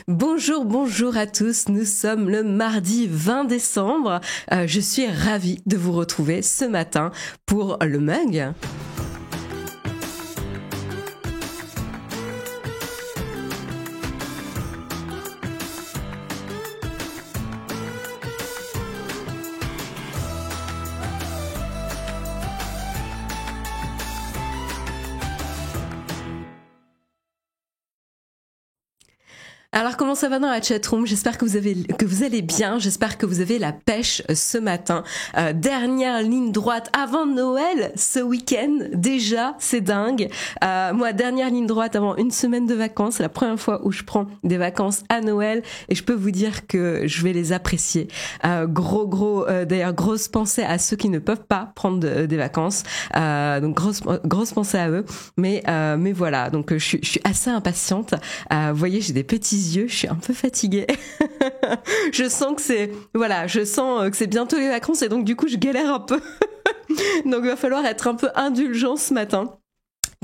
Bonjour, bonjour à tous, nous sommes le mardi 20 décembre. Je suis ravie de vous retrouver ce matin pour le mug. Alors comment ça va dans la chatroom? J'espère que vous allez bien, j'espère que vous avez la pêche ce matin. Dernière ligne droite avant Noël ce week-end, déjà, c'est dingue. Moi, dernière ligne droite avant une semaine de vacances, c'est la première fois où je prends des vacances à Noël et je peux vous dire que je vais les apprécier. D'ailleurs, grosse pensée à ceux qui ne peuvent pas prendre des vacances, donc grosse pensée à eux. Mais voilà, donc je suis assez impatiente. Vous voyez, j'ai des petits yeux, je suis un peu fatiguée. je sens que c'est bientôt les vacances et donc du coup je galère un peu. Donc il va falloir être un peu indulgent ce matin.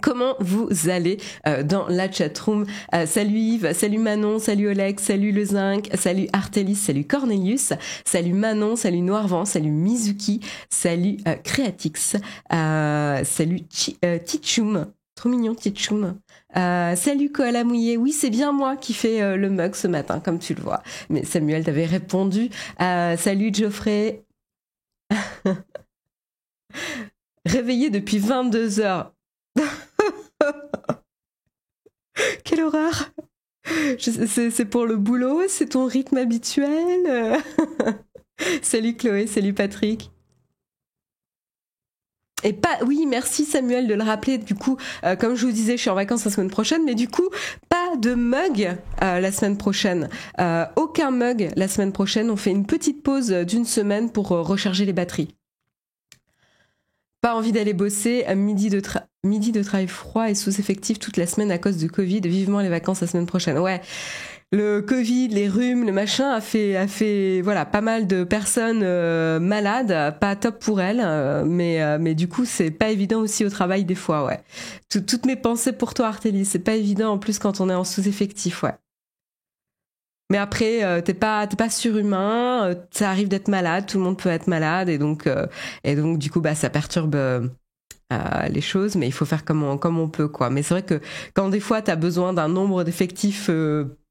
Comment vous allez dans la chatroom? Salut Yves, salut Manon, salut Oleg, salut Le Zinc, salut Artelis, salut Cornelius, salut Manon, salut Noirvent, salut Mizuki, salut Creatix, salut Tichoum. Trop mignon, Tichoum. Salut Koala Mouillé. Oui, c'est bien moi qui fais le mug ce matin, comme tu le vois. Mais Samuel t'avait répondu. Salut Geoffrey. Réveillé depuis 22 heures. Quelle horreur. C'est pour le boulot, c'est ton rythme habituel. Salut Chloé, salut Patrick. Et oui, merci Samuel de le rappeler. Du coup, comme je vous disais, je suis en vacances la semaine prochaine, mais du coup, pas de mug la semaine prochaine. Aucun mug la semaine prochaine. On fait une petite pause d'une semaine pour recharger les batteries. Pas envie d'aller bosser. Midi de travail froid et sous-effectif toute la semaine à cause du Covid. Vivement les vacances la semaine prochaine. Ouais. Le Covid, les rhumes, le machin a fait voilà, pas mal de personnes malades, pas top pour elles, mais du coup c'est pas évident aussi au travail des fois, ouais. Toutes mes pensées pour toi Artélis, c'est pas évident en plus quand on est en sous-effectif, ouais. Mais après t'es pas surhumain, ça arrive d'être malade, tout le monde peut être malade et donc du coup ça perturbe les choses, mais il faut faire comme on peut, quoi. Mais c'est vrai que quand des fois t'as besoin d'un nombre d'effectifs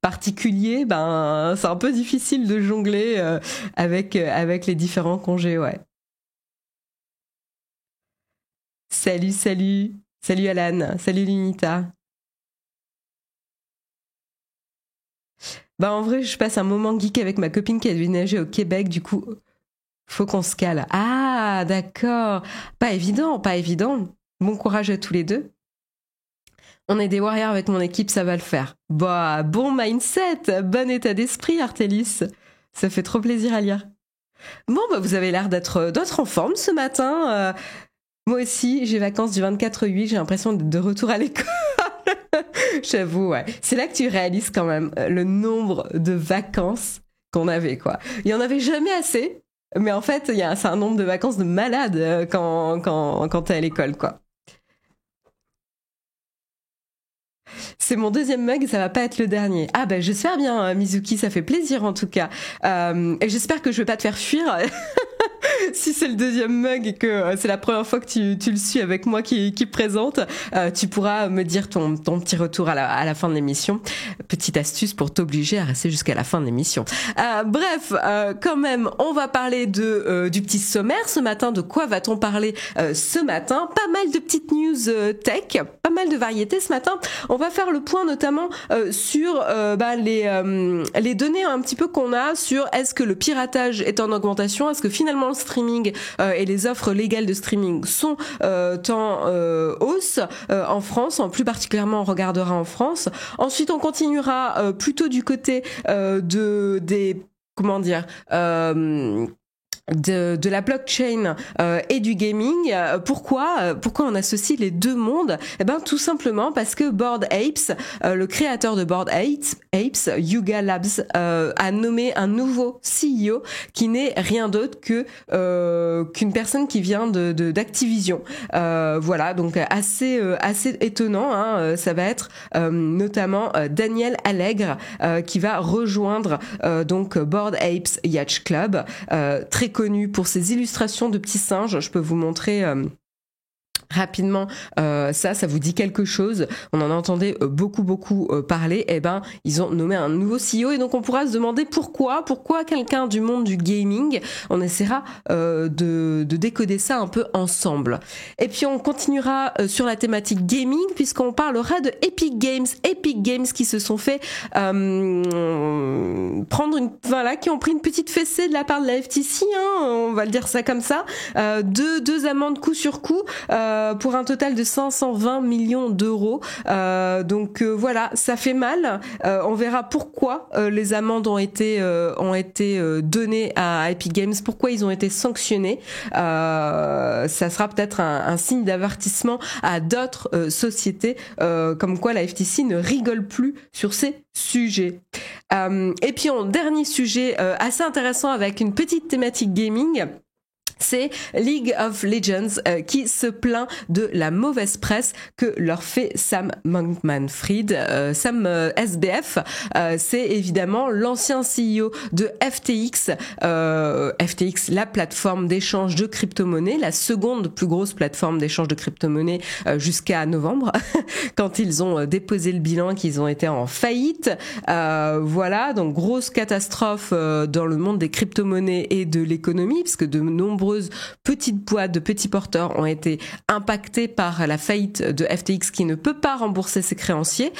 particulier, c'est un peu difficile de jongler avec les différents congés, ouais. Salut Alan, salut Lunita. En vrai, je passe un moment geek avec ma copine qui a déménagé au Québec, du coup, faut qu'on se cale. Ah, d'accord. Pas évident. Bon courage à tous les deux. On est des warriors avec mon équipe, ça va le faire. Bon mindset, bon état d'esprit, Artelis. Ça fait trop plaisir à lire. Bon, vous avez l'air d'être en forme ce matin. Moi aussi, j'ai vacances du 24/8, j'ai l'impression d'être de retour à l'école. J'avoue, ouais. C'est là que tu réalises quand même le nombre de vacances qu'on avait, quoi. Il y en avait jamais assez, mais en fait, c'est un nombre de vacances de malade quand t'es à l'école, quoi. C'est mon deuxième mug, ça va pas être le dernier. Ah j'espère bien, Mizuki, ça fait plaisir en tout cas. Et j'espère que je vais pas te faire fuir si c'est le deuxième mug et que c'est la première fois que tu le suis avec moi qui présente. Tu pourras me dire ton petit retour à la fin de l'émission. Petite astuce pour t'obliger à rester jusqu'à la fin de l'émission. Bref, quand même, on va parler du petit sommaire ce matin. De quoi va-t-on parler ce matin? Pas mal de petites news tech, pas mal de variétés ce matin. On va faire le point notamment sur les données un petit peu qu'on a sur est-ce que le piratage est en augmentation, est-ce que finalement le streaming et les offres légales de streaming sont en hausse en France, plus particulièrement on regardera en France. Ensuite on continuera plutôt du côté des comment dire de la blockchain et du gaming. Pourquoi on associe les deux mondes? Eh ben tout simplement parce que Bored Apes, le créateur de Bored Apes, Yuga Labs, a nommé un nouveau CEO qui n'est rien d'autre que qu'une personne qui vient d'Activision. Voilà, donc assez étonnant. Hein, ça va être notamment Daniel Allegre qui va rejoindre donc Bored Apes Yacht Club, très connu pour ses illustrations de petits singes. Je peux vous montrer rapidement, ça vous dit quelque chose? On en entendait beaucoup parler. Eh ben, ils ont nommé un nouveau CEO et donc on pourra se demander pourquoi quelqu'un du monde du gaming. On essaiera de décoder ça un peu ensemble. Et puis on continuera sur la thématique gaming puisqu'on parlera de Epic Games qui se sont fait qui ont pris une petite fessée de la part de la FTC, hein, on va le dire ça comme ça, deux amendes coup sur coup. Pour un total de 520 millions d'euros. Donc voilà, ça fait mal. On verra pourquoi les amendes ont été données à Epic Games, pourquoi ils ont été sanctionnés. Ça sera peut-être un signe d'avertissement à d'autres sociétés, comme quoi la FTC ne rigole plus sur ces sujets. Et puis dernier sujet assez intéressant avec une petite thématique gaming. C'est League of Legends qui se plaint de la mauvaise presse que leur fait Sam Bankman-Fried. Sam SBF, c'est évidemment l'ancien CEO de FTX. FTX, la plateforme d'échange de crypto-monnaies, la seconde plus grosse plateforme d'échange de crypto-monnaies jusqu'à novembre, quand ils ont déposé le bilan, qu'ils ont été en faillite. Voilà, donc grosse catastrophe dans le monde des crypto-monnaies et de l'économie, puisque de nombreuses petites boîtes de petits porteurs ont été impactées par la faillite de FTX qui ne peut pas rembourser ses créanciers.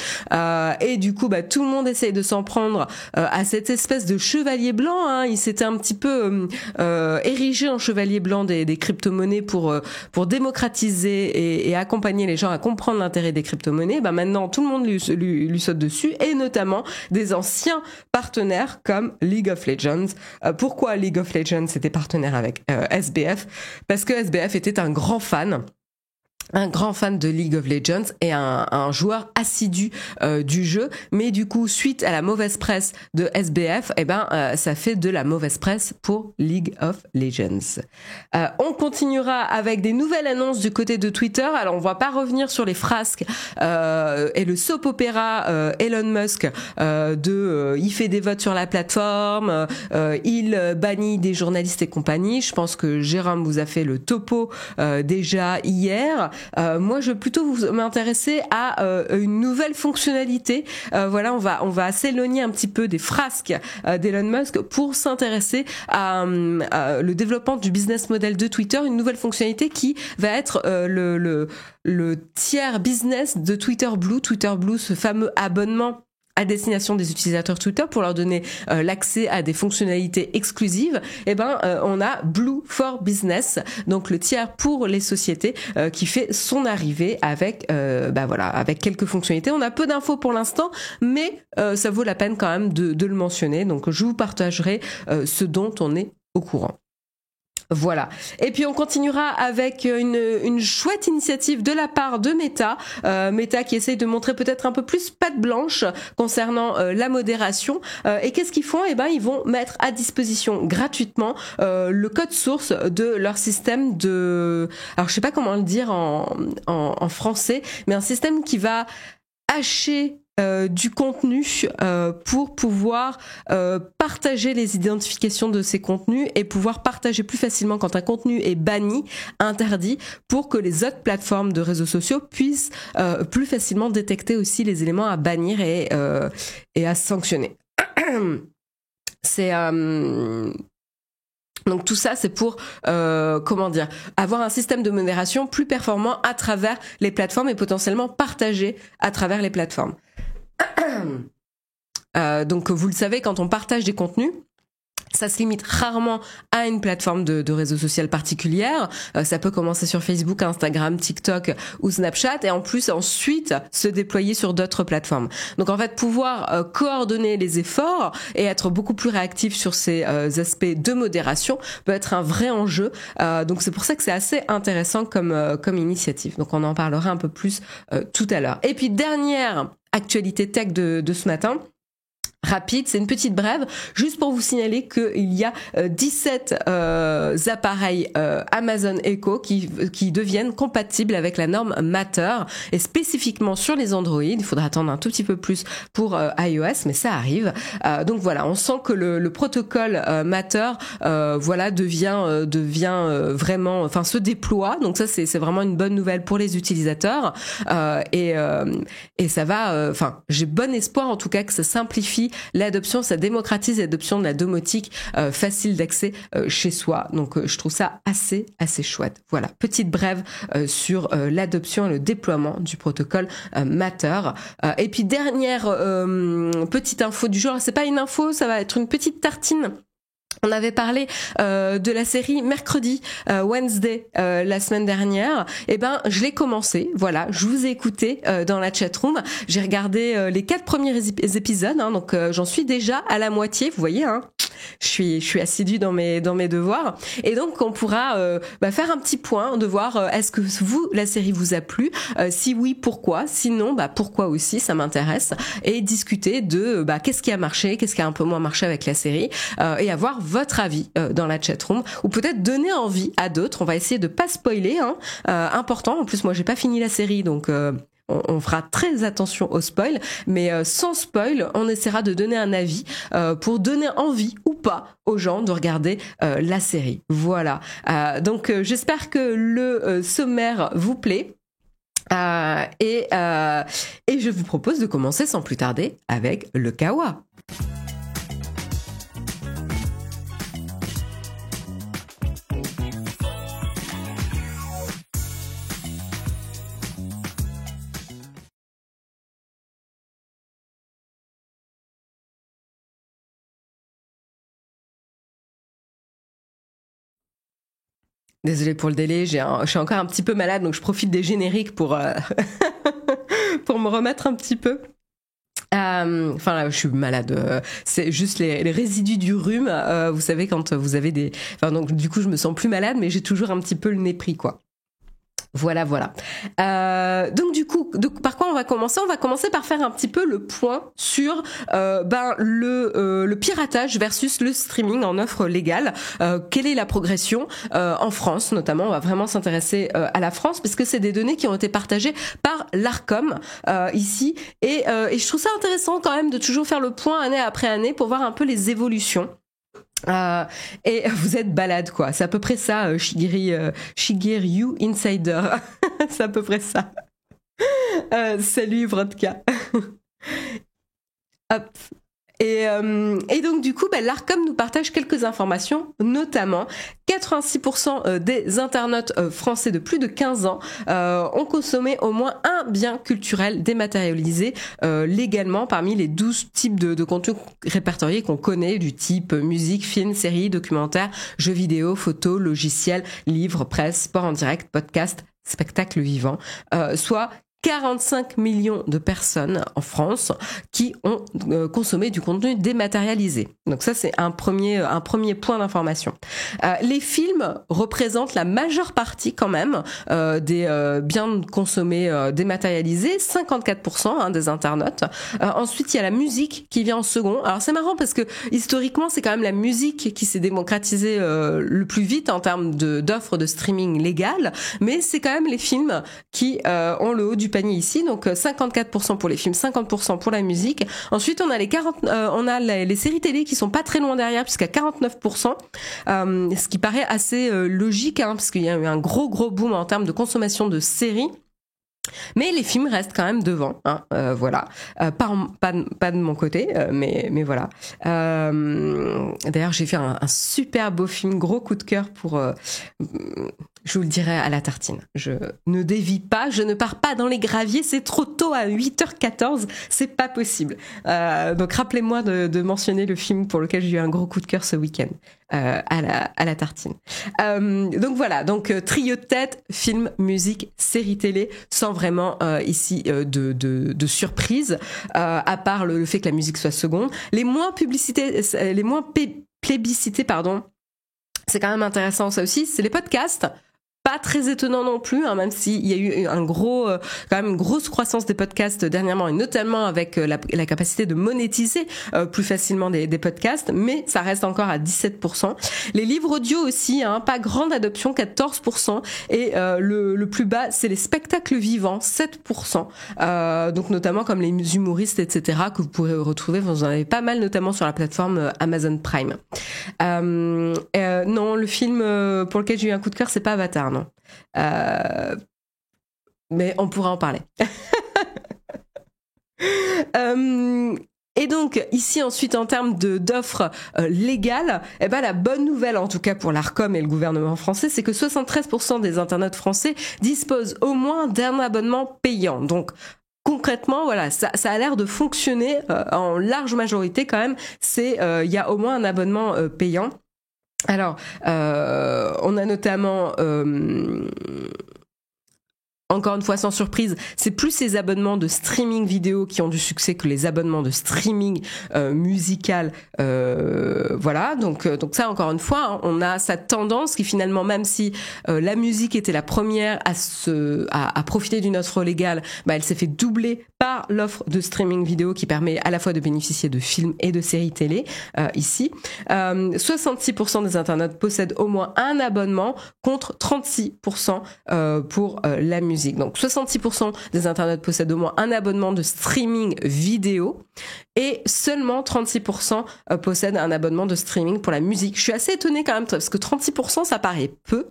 Et du coup, tout le monde essaye de s'en prendre à cette espèce de chevalier blanc. Hein. Il s'était un petit peu érigé en chevalier blanc des crypto-monnaies pour démocratiser et accompagner les gens à comprendre l'intérêt des crypto-monnaies. Maintenant, tout le monde lui saute dessus, et notamment des anciens partenaires comme League of Legends. Pourquoi League of Legends était partenaire avec SBF? Parce que SBF était un grand fan de League of Legends et un joueur assidu du jeu, mais du coup suite à la mauvaise presse de SBF, ça fait de la mauvaise presse pour League of Legends. On continuera avec des nouvelles annonces du côté de Twitter. Alors on va pas revenir sur les frasques et le soap opéra Elon Musk il fait des votes sur la plateforme, il bannit des journalistes et compagnie. Je pense que Jérôme vous a fait le topo déjà hier. Moi, je vais plutôt m'intéresser à une nouvelle fonctionnalité. Voilà, on va s'éloigner un petit peu des frasques d'Elon Musk pour s'intéresser à le développement du business model de Twitter, une nouvelle fonctionnalité qui va être le tiers business de Twitter Blue, ce fameux abonnement à destination des utilisateurs Twitter pour leur donner l'accès à des fonctionnalités exclusives. On a Blue for Business, donc le tiers pour les sociétés qui fait son arrivée avec avec quelques fonctionnalités. On a peu d'infos pour l'instant, mais ça vaut la peine quand même de le mentionner. Donc je vous partagerai ce dont on est au courant. Voilà. Et puis on continuera avec une chouette initiative de la part de Meta. Meta qui essaye de montrer peut-être un peu plus patte blanche concernant la modération. Et qu'est-ce qu'ils font? Ils vont mettre à disposition gratuitement le code source de leur système alors je sais pas comment le dire en français, mais un système qui va hacher du contenu pour pouvoir partager les identifications de ces contenus et pouvoir partager plus facilement quand un contenu est banni, interdit, pour que les autres plateformes de réseaux sociaux puissent plus facilement détecter aussi les éléments à bannir et à sanctionner. Donc tout ça, c'est pour avoir un système de modération plus performant à travers les plateformes et potentiellement partagé à travers les plateformes. Donc vous le savez, quand on partage des contenus, Ça se limite rarement à une plateforme de réseau social particulière. Ça peut commencer sur Facebook, Instagram, TikTok ou Snapchat et en plus ensuite se déployer sur d'autres plateformes. Donc en fait, pouvoir coordonner les efforts et être beaucoup plus réactif sur ces aspects de modération peut être un vrai enjeu. Donc c'est pour ça que c'est assez intéressant comme initiative. Donc on en parlera un peu plus tout à l'heure. Et puis dernière actualité tech de ce matin. Rapide, c'est une petite brève, juste pour vous signaler qu'il y a 17 appareils Amazon Echo qui deviennent compatibles avec la norme Matter et spécifiquement sur les Android. Il faudra attendre un tout petit peu plus pour iOS, mais ça arrive. Donc voilà, on sent que le protocole Matter devient vraiment, enfin se déploie. Donc ça c'est vraiment une bonne nouvelle pour les utilisateurs et ça va. Enfin, j'ai bon espoir en tout cas que ça simplifie l'adoption, ça démocratise l'adoption de la domotique facile d'accès chez soi. Donc je trouve ça assez chouette. Voilà, petite brève sur l'adoption et le déploiement du protocole Matter. Et puis dernière petite info du jour, c'est pas une info, ça va être une petite tartine. On avait parlé de la série Mercredi, Wednesday, la semaine dernière. Eh ben, je l'ai commencé. Voilà, je vous ai écouté dans la chatroom. J'ai regardé les 4 premiers épisodes, hein, donc j'en suis déjà à la moitié. Vous voyez, hein. Je suis assidue dans mes devoirs et donc on pourra faire un petit point de voir est-ce que la série vous a plu, si oui pourquoi, sinon pourquoi aussi, ça m'intéresse, et discuter de qu'est-ce qui a marché, qu'est-ce qui a un peu moins marché avec la série et avoir votre avis dans la chatroom ou peut-être donner envie à d'autres. On va essayer de pas spoiler, hein, important. En plus moi j'ai pas fini la série donc on fera très attention au spoil, mais sans spoil, on essaiera de donner un avis pour donner envie ou pas aux gens de regarder la série. Voilà. Donc j'espère que le sommaire vous plaît. Et je vous propose de commencer sans plus tarder avec le Kawa. Désolée pour le délai, je suis encore un petit peu malade, donc je profite des génériques pour pour me remettre un petit peu. Enfin là, je suis malade. C'est juste les résidus du rhume. Vous savez quand vous avez des. Enfin donc du coup je me sens plus malade, mais j'ai toujours un petit peu le nez pris quoi. Voilà. Donc du coup, par quoi on va commencer ? On va commencer par faire un petit peu le point sur le piratage versus le streaming en offre légale. Quelle est la progression en France notamment ? On va vraiment s'intéresser à la France parce que c'est des données qui ont été partagées par l'Arcom ici et je trouve ça intéressant quand même de toujours faire le point année après année pour voir un peu les évolutions. Et vous êtes balade quoi, c'est à peu près ça, Shigeru Insider. C'est à peu près ça. Salut Vodka. Hop. Et donc du coup, l'Arcom nous partage quelques informations, notamment 86% des internautes français de plus de 15 ans ont consommé au moins un bien culturel dématérialisé légalement parmi les 12 types de contenus répertoriés qu'on connaît, du type musique, film, série, documentaire, jeux vidéo, photos, logiciels, livres, presse, sport en direct, podcast, spectacle vivant, soit 45 millions de personnes en France qui ont consommé du contenu dématérialisé. Donc ça, c'est un premier point d'information. Les films représentent la majeure partie quand même des biens consommés dématérialisés, 54% des internautes. Ensuite, il y a la musique qui vient en second. Alors c'est marrant parce que historiquement, c'est quand même la musique qui s'est démocratisée le plus vite en termes d'offres de streaming légales, mais c'est quand même les films qui ont le haut du panier ici, donc 54% pour les films, 50% pour la musique. Ensuite, on a les séries télé qui sont pas très loin derrière, puisqu'à 49%, ce qui paraît assez logique, parce qu'il y a eu un gros boom en termes de consommation de séries. Mais les films restent quand même devant, hein, voilà. Pas de mon côté, mais voilà. D'ailleurs, j'ai fait un super beau film, gros coup de cœur pour... je vous le dirai à la tartine. Je ne dévie pas, je ne pars pas dans les graviers, c'est trop tôt à 8h14, c'est pas possible. Donc rappelez-moi de mentionner le film pour lequel j'ai eu un gros coup de cœur ce week-end. À la tartine. Donc voilà, donc trio de tête, film, musique, série télé, sans vraiment ici de surprise, à part le fait que la musique soit seconde. Les moins plébiscités, pardon, c'est quand même intéressant ça aussi, c'est les podcasts. Pas très étonnant non plus, hein, même s'il y a eu quand même une grosse croissance des podcasts dernièrement, et notamment avec la capacité de monétiser plus facilement des podcasts, mais ça reste encore à 17%. Les livres audio aussi, hein, pas grande adoption, 14%, et le plus bas, c'est les spectacles vivants, 7%. Donc notamment comme les humoristes, etc., que vous pourrez retrouver, vous en avez pas mal, notamment sur la plateforme Amazon Prime. Non, le film pour lequel j'ai eu un coup de cœur, c'est pas Avatar, non. Mais on pourra en parler. Et donc ici ensuite en termes d'offres légales, eh ben la bonne nouvelle en tout cas pour l'Arcom et le gouvernement français, c'est que 73% des internautes français disposent au moins d'un abonnement payant. Donc concrètement, voilà, ça a l'air de fonctionner en large majorité quand même. Il y a au moins un abonnement payant. Alors, on a notamment, encore une fois sans surprise, c'est plus ces abonnements de streaming vidéo qui ont du succès que les abonnements de streaming musical. Voilà, donc ça encore une fois, hein, on a cette tendance qui finalement, même si la musique était la première à profiter d'une offre légale, bah, elle s'est fait doubler par l'offre de streaming vidéo qui permet à la fois de bénéficier de films et de séries télé ici. 66% des internautes possèdent au moins un abonnement contre 36% pour la musique. Donc 66% des internautes possèdent au moins un abonnement de streaming vidéo et seulement 36% possèdent un abonnement de streaming pour la musique. Je suis assez étonnée quand même parce que 36% ça paraît peu,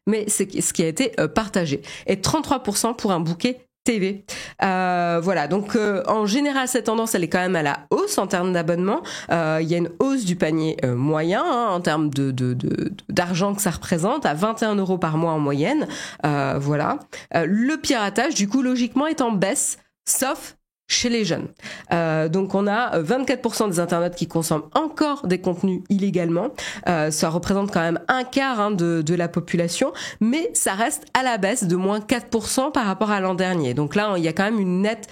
mais c'est ce qui a été partagé. Et 33% pour un bouquet TV. Voilà, donc en général cette tendance elle est quand même à la hausse en termes d'abonnement. Il y a une hausse du panier moyen hein, en termes d'argent que ça représente à 21 € par mois en moyenne. Voilà. Le piratage du coup logiquement est en baisse, sauf chez les jeunes. Donc on a 24% des internautes qui consomment encore des contenus illégalement. Ça représente quand même un quart hein, de la population, mais ça reste à la baisse de moins 4% par rapport à l'an dernier. Donc là, il y a quand même une nette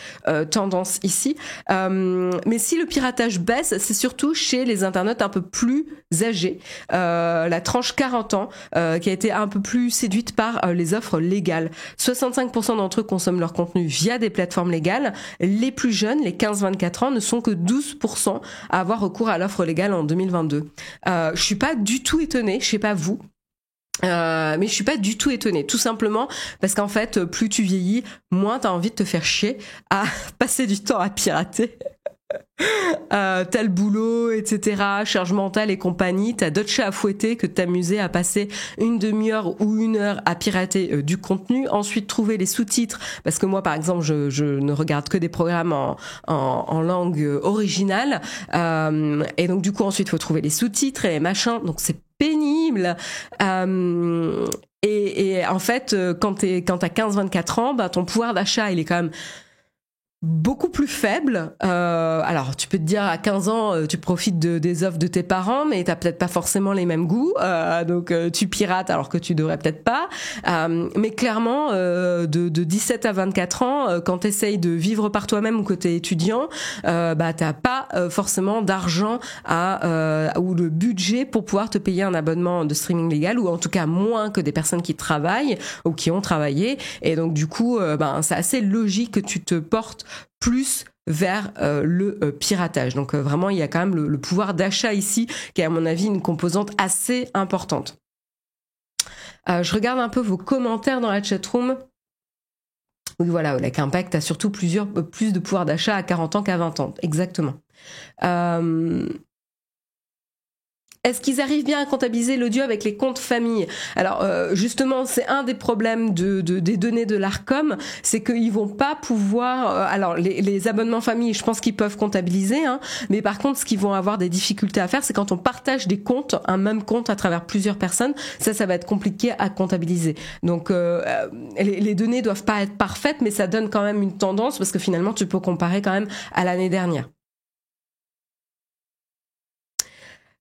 tendance ici. Mais si le piratage baisse, c'est surtout chez les internautes un peu plus âgés. La tranche 40 ans qui a été un peu plus séduite par les offres légales. 65% d'entre eux consomment leur contenu via des plateformes légales. Les plus jeunes, les 15-24 ans, ne sont que 12% à avoir recours à l'offre légale en 2022. Je suis pas du tout étonnée, je sais pas vous. Mais je suis pas du tout étonnée, tout simplement parce qu'en fait, plus tu vieillis, moins t'as envie de te faire chier à passer du temps à pirater. Tel boulot, etc., charge mentale et compagnie, t'as d'autres chats à fouetter que de t'amuser à passer une demi-heure ou une heure à pirater du contenu, ensuite trouver les sous-titres, parce que moi par exemple je ne regarde que des programmes en langue originale, et donc du coup ensuite faut trouver les sous-titres et les machins, donc c'est pénible. Et en fait quand t'as 15-24 ans, bah ton pouvoir d'achat il est quand même beaucoup plus faible. Alors, tu peux te dire à 15 ans, tu profites des offres de tes parents, mais t'as peut-être pas forcément les mêmes goûts, donc tu pirates alors que tu devrais peut-être pas. Mais clairement, de 17 à 24 ans, quand t'essayes de vivre par toi-même ou que t'es étudiant, bah t'as pas forcément d'argent ou le budget pour pouvoir te payer un abonnement de streaming légal, ou en tout cas moins que des personnes qui travaillent ou qui ont travaillé. Et donc du coup, c'est assez logique que tu te portes plus vers le piratage. Donc vraiment, il y a quand même le pouvoir d'achat ici qui est à mon avis une composante assez importante. Je regarde un peu vos commentaires dans la chatroom. Oui, voilà, Like Impact a surtout plus de pouvoir d'achat à 40 ans qu'à 20 ans. Exactement. Est-ce qu'ils arrivent bien à comptabiliser l'audio avec les comptes famille? Alors justement, c'est un des problèmes des données de l'Arcom, c'est qu'ils vont pas pouvoir. Alors les abonnements famille, je pense qu'ils peuvent comptabiliser, hein, mais par contre, ce qu'ils vont avoir des difficultés à faire, c'est quand on partage des comptes, un même compte à travers plusieurs personnes, ça va être compliqué à comptabiliser. Donc les données doivent pas être parfaites, mais ça donne quand même une tendance parce que finalement, tu peux comparer quand même à l'année dernière.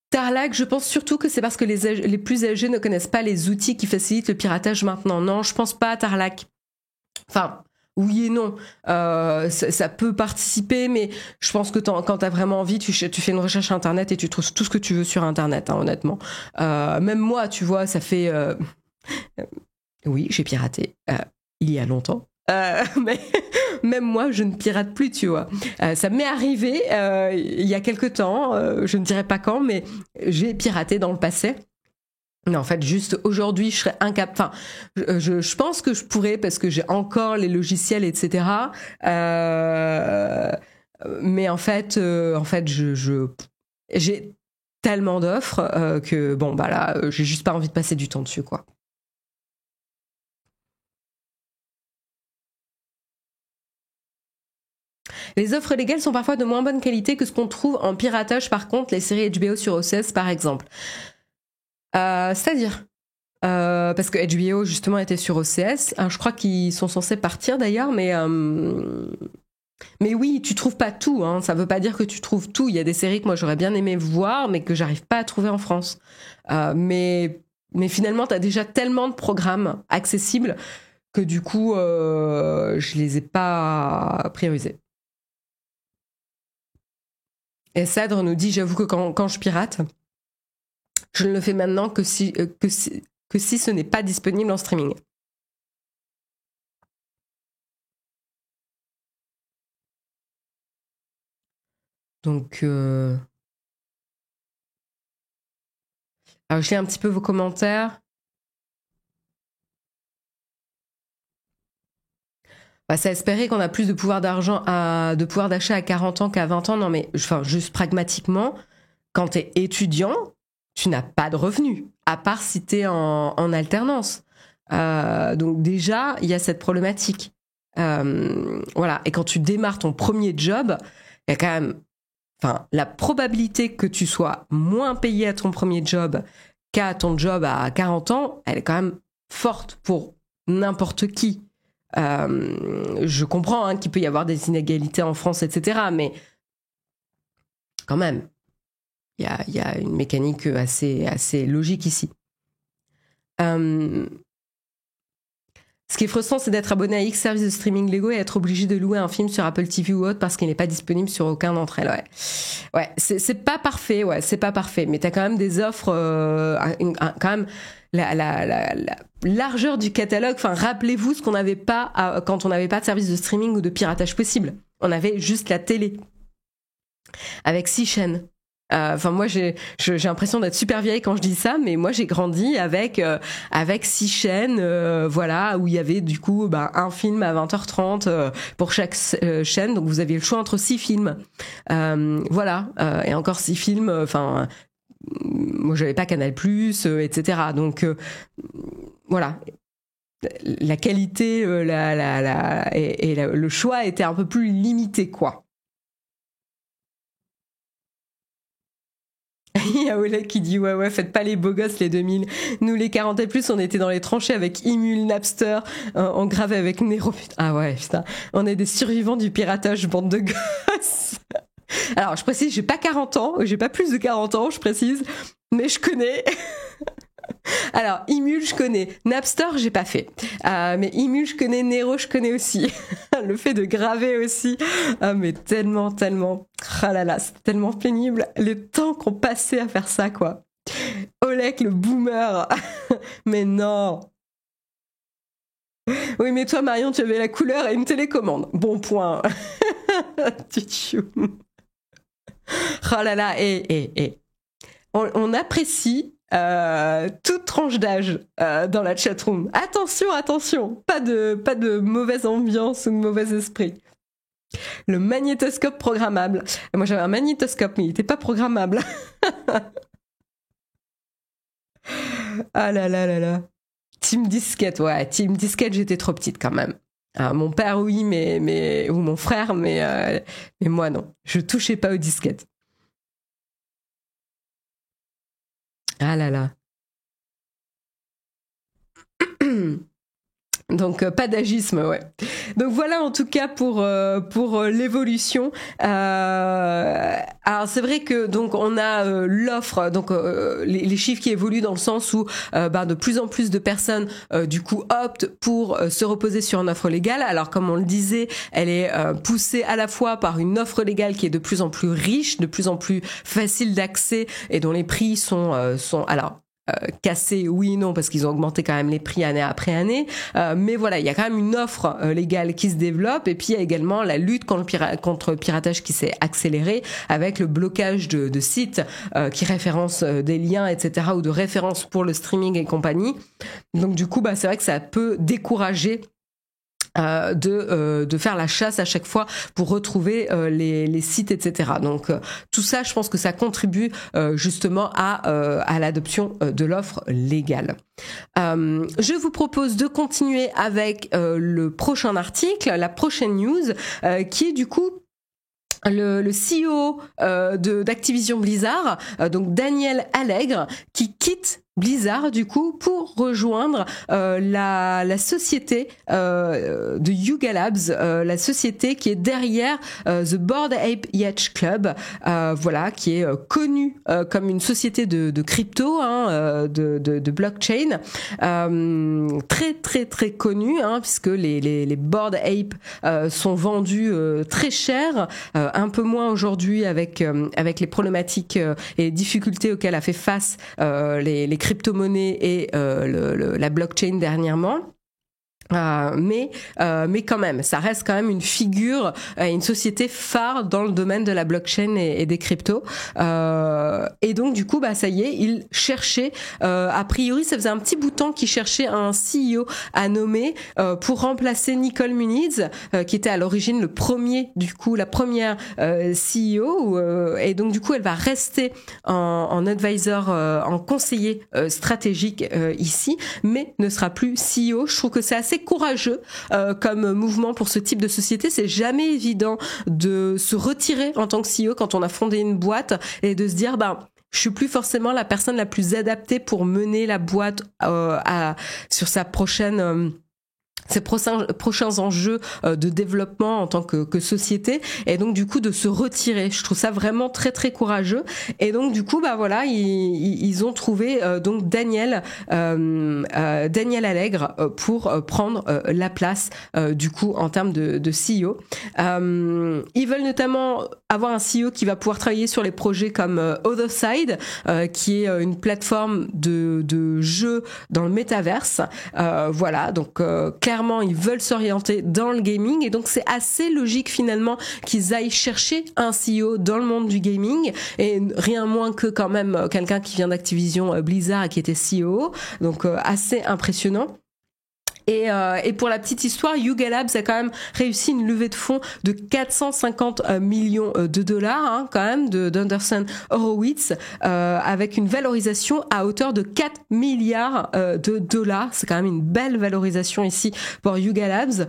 Tarlac, je pense surtout que c'est parce que les plus âgés ne connaissent pas les outils qui facilitent le piratage maintenant. Non, je pense pas, Tarlac. Enfin, oui et non. Ça peut participer, mais je pense que quand t'as vraiment envie, tu fais une recherche Internet et tu trouves tout ce que tu veux sur Internet, hein, honnêtement. Même moi, tu vois, ça fait... Oui, j'ai piraté il y a longtemps. Mais même moi, je ne pirate plus, tu vois. Ça m'est arrivé il y a quelque temps, je ne dirais pas quand, mais j'ai piraté dans le passé. Mais en fait, juste aujourd'hui, je serais incapable. Enfin, je pense que je pourrais parce que j'ai encore les logiciels, etc. Mais en fait, j'ai tellement d'offres que bon, bah là, j'ai juste pas envie de passer du temps dessus, quoi. Les offres légales sont parfois de moins bonne qualité que ce qu'on trouve en piratage, par contre, les séries HBO sur OCS, par exemple. C'est-à-dire parce que HBO, justement, était sur OCS. Alors, je crois qu'ils sont censés partir, d'ailleurs, mais oui, tu trouves pas tout, hein. Ça veut pas dire que tu trouves tout. Il y a des séries que moi, j'aurais bien aimé voir, mais que j'arrive pas à trouver en France. Mais finalement, t'as déjà tellement de programmes accessibles que du coup, je les ai pas priorisés. Et Sadre nous dit, j'avoue que quand je pirate, je ne le fais maintenant que si ce n'est pas disponible en streaming. Donc, alors je lis un petit peu vos commentaires. Bah, c'est à espérer qu'on a plus de pouvoir d'achat à 40 ans qu'à 20 ans. Non, mais enfin, juste pragmatiquement, quand t'es étudiant, tu n'as pas de revenus, à part si t'es en alternance. Donc déjà, il y a cette problématique. Voilà. Et quand tu démarres ton premier job, il y a quand même, enfin, la probabilité que tu sois moins payé à ton premier job qu'à ton job à 40 ans, elle est quand même forte pour n'importe qui. Je comprends hein, qu'il peut y avoir des inégalités en France, etc. Mais quand même, il y a une mécanique assez logique ici. Ce qui est frustrant, c'est d'être abonné à X services de streaming légaux et être obligé de louer un film sur Apple TV ou autre parce qu'il n'est pas disponible sur aucun d'entre elles. Ouais, c'est pas parfait, ouais, c'est pas parfait. Mais t'as quand même des offres, quand même la largeur du catalogue. Enfin, rappelez-vous ce qu'on n'avait pas quand on n'avait pas de service de streaming ou de piratage possible. On avait juste la télé avec 6 chaînes. Enfin, moi, j'ai l'impression d'être super vieille quand je dis ça, mais moi, j'ai grandi avec 6 chaînes, voilà, où il y avait du coup un film à 20h30 pour chaque chaîne. Donc, vous aviez le choix entre 6 films. Voilà, et encore 6 films. Enfin, moi, j'avais pas Canal+, etc. Donc, voilà. La qualité, le choix était un peu plus limité, quoi. Il y a Oleg qui dit ouais, faites pas les beaux gosses les 2000. Nous les 40 et plus, on était dans les tranchées avec Imul, Napster, on gravait avec Nero. Putain. Ah ouais, putain. On est des survivants du piratage, bande de gosses. Alors, je précise, j'ai pas 40 ans, j'ai pas plus de 40 ans, je précise, mais je connais. Alors, Imul, je connais. Napster, j'ai pas fait. Mais Imul, je connais. Nero, je connais aussi. Le fait de graver aussi. Ah, mais tellement. Ah là là, c'est tellement pénible. Les temps qu'on passait à faire ça, quoi. Olek, le boomer. Mais non. Oui, mais toi, Marion, tu avais la couleur et une télécommande. Bon point. Tchou. Oh là là, on apprécie toute tranche d'âge dans la chatroom. Attention, pas de mauvaise ambiance ou de mauvais esprit. Le magnétoscope programmable. Moi, j'avais un magnétoscope, mais il n'était pas programmable. Ah là là là là. Team disquette, ouais, team disquette, j'étais trop petite quand même. Ah, mon père, oui, ou mon frère, mais moi, non. Je touchais pas aux disquettes. Ah là là. Donc pas d'agisme, ouais. Donc voilà en tout cas pour l'évolution. Alors c'est vrai que donc on a l'offre, donc les chiffres qui évoluent dans le sens où de plus en plus de personnes du coup optent pour se reposer sur une offre légale. Alors comme on le disait, elle est poussée à la fois par une offre légale qui est de plus en plus riche, de plus en plus facile d'accès et dont les prix sont alors cassé, oui, non, parce qu'ils ont augmenté quand même les prix année après année. Mais voilà, il y a quand même une offre légale qui se développe. Et puis, il y a également la lutte contre le piratage qui s'est accélérée avec le blocage de sites qui référencent des liens, etc., ou de références pour le streaming et compagnie. Donc, du coup, c'est vrai que ça peut décourager de faire la chasse à chaque fois pour retrouver les sites, etc. Donc tout ça, je pense que ça contribue justement à l'adoption de l'offre légale. Je vous propose de continuer avec le prochain article, la prochaine news, qui est du coup le CEO d'Activision Blizzard, donc Daniel Alegre, qui quitte Blizzard du coup pour rejoindre la société de Yuga Labs, la société qui est derrière The Bored Ape Yacht Club, voilà, qui est connue comme une société de crypto, de blockchain, très très très connue, puisque les Bored Ape sont vendus très cher, un peu moins aujourd'hui avec les problématiques et les difficultés auxquelles a fait face les crypto-monnaies et la blockchain dernièrement. Mais quand même, ça reste quand même une figure, une société phare dans le domaine de la blockchain et des cryptos. Et donc du coup, ça y est, il cherchait, a priori, ça faisait un petit bout de temps qu'il cherchait un CEO à nommer pour remplacer Nicole Muniz, qui était à l'origine la première CEO. Et donc du coup, elle va rester en advisor, en conseiller stratégique ici, mais ne sera plus CEO. Je trouve que c'est assez courageux comme mouvement pour ce type de société. C'est jamais évident de se retirer en tant que CEO quand on a fondé une boîte et de se dire je suis plus forcément la personne la plus adaptée pour mener la boîte sur sa prochaine ces prochains enjeux de développement en tant que société, et donc du coup de se retirer. Je trouve ça vraiment très très courageux. Et donc du coup voilà, ils ont trouvé donc Daniel Alegre pour prendre la place du coup en termes de CEO. Ils veulent notamment avoir un CEO qui va pouvoir travailler sur les projets comme Other Side, qui est une plateforme de jeux dans le métaverse. Voilà, donc clairement, ils veulent s'orienter dans le gaming, et donc c'est assez logique finalement qu'ils aillent chercher un CEO dans le monde du gaming, et rien moins que quand même quelqu'un qui vient d'Activision Blizzard et qui était CEO, donc assez impressionnant. Et pour la petite histoire, Yuga Labs a quand même réussi une levée de fonds de 450 millions de dollars, quand même, d'Anderson Horowitz, avec une valorisation à hauteur de 4 milliards de dollars. C'est quand même une belle valorisation ici pour Yuga Labs.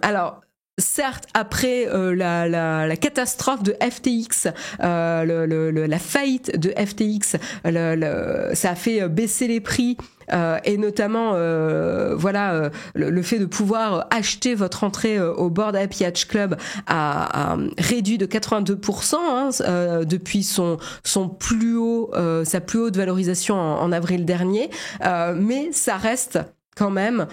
Alors, certes, après la catastrophe de FTX, la faillite de FTX, ça a fait baisser les prix. Et notamment le fait de pouvoir acheter votre entrée au Bored Ape Yacht Club a réduit de 82% depuis son plus haut sa plus haute valorisation en avril dernier, mais ça reste quand même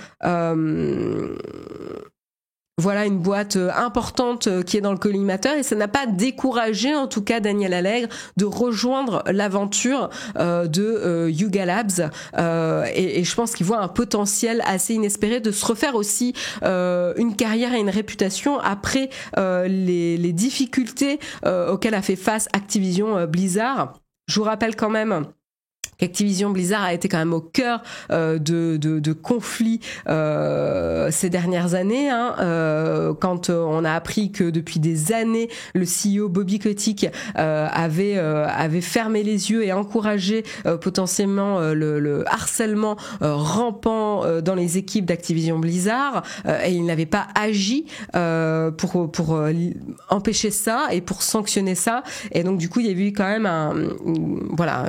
voilà une boîte importante qui est dans le collimateur, et ça n'a pas découragé en tout cas Daniel Alegre de rejoindre l'aventure de Yuga Labs, et je pense qu'il voit un potentiel assez inespéré de se refaire aussi une carrière et une réputation après les difficultés auxquelles a fait face Activision Blizzard. Je vous rappelle quand même qu'Activision Blizzard a été quand même au cœur de conflits ces dernières années, quand on a appris que depuis des années le CEO Bobby Kotick avait fermé les yeux et encouragé potentiellement le harcèlement rampant dans les équipes d'Activision Blizzard, et il n'avait pas agi pour empêcher ça et pour sanctionner ça, et donc du coup il y a eu quand même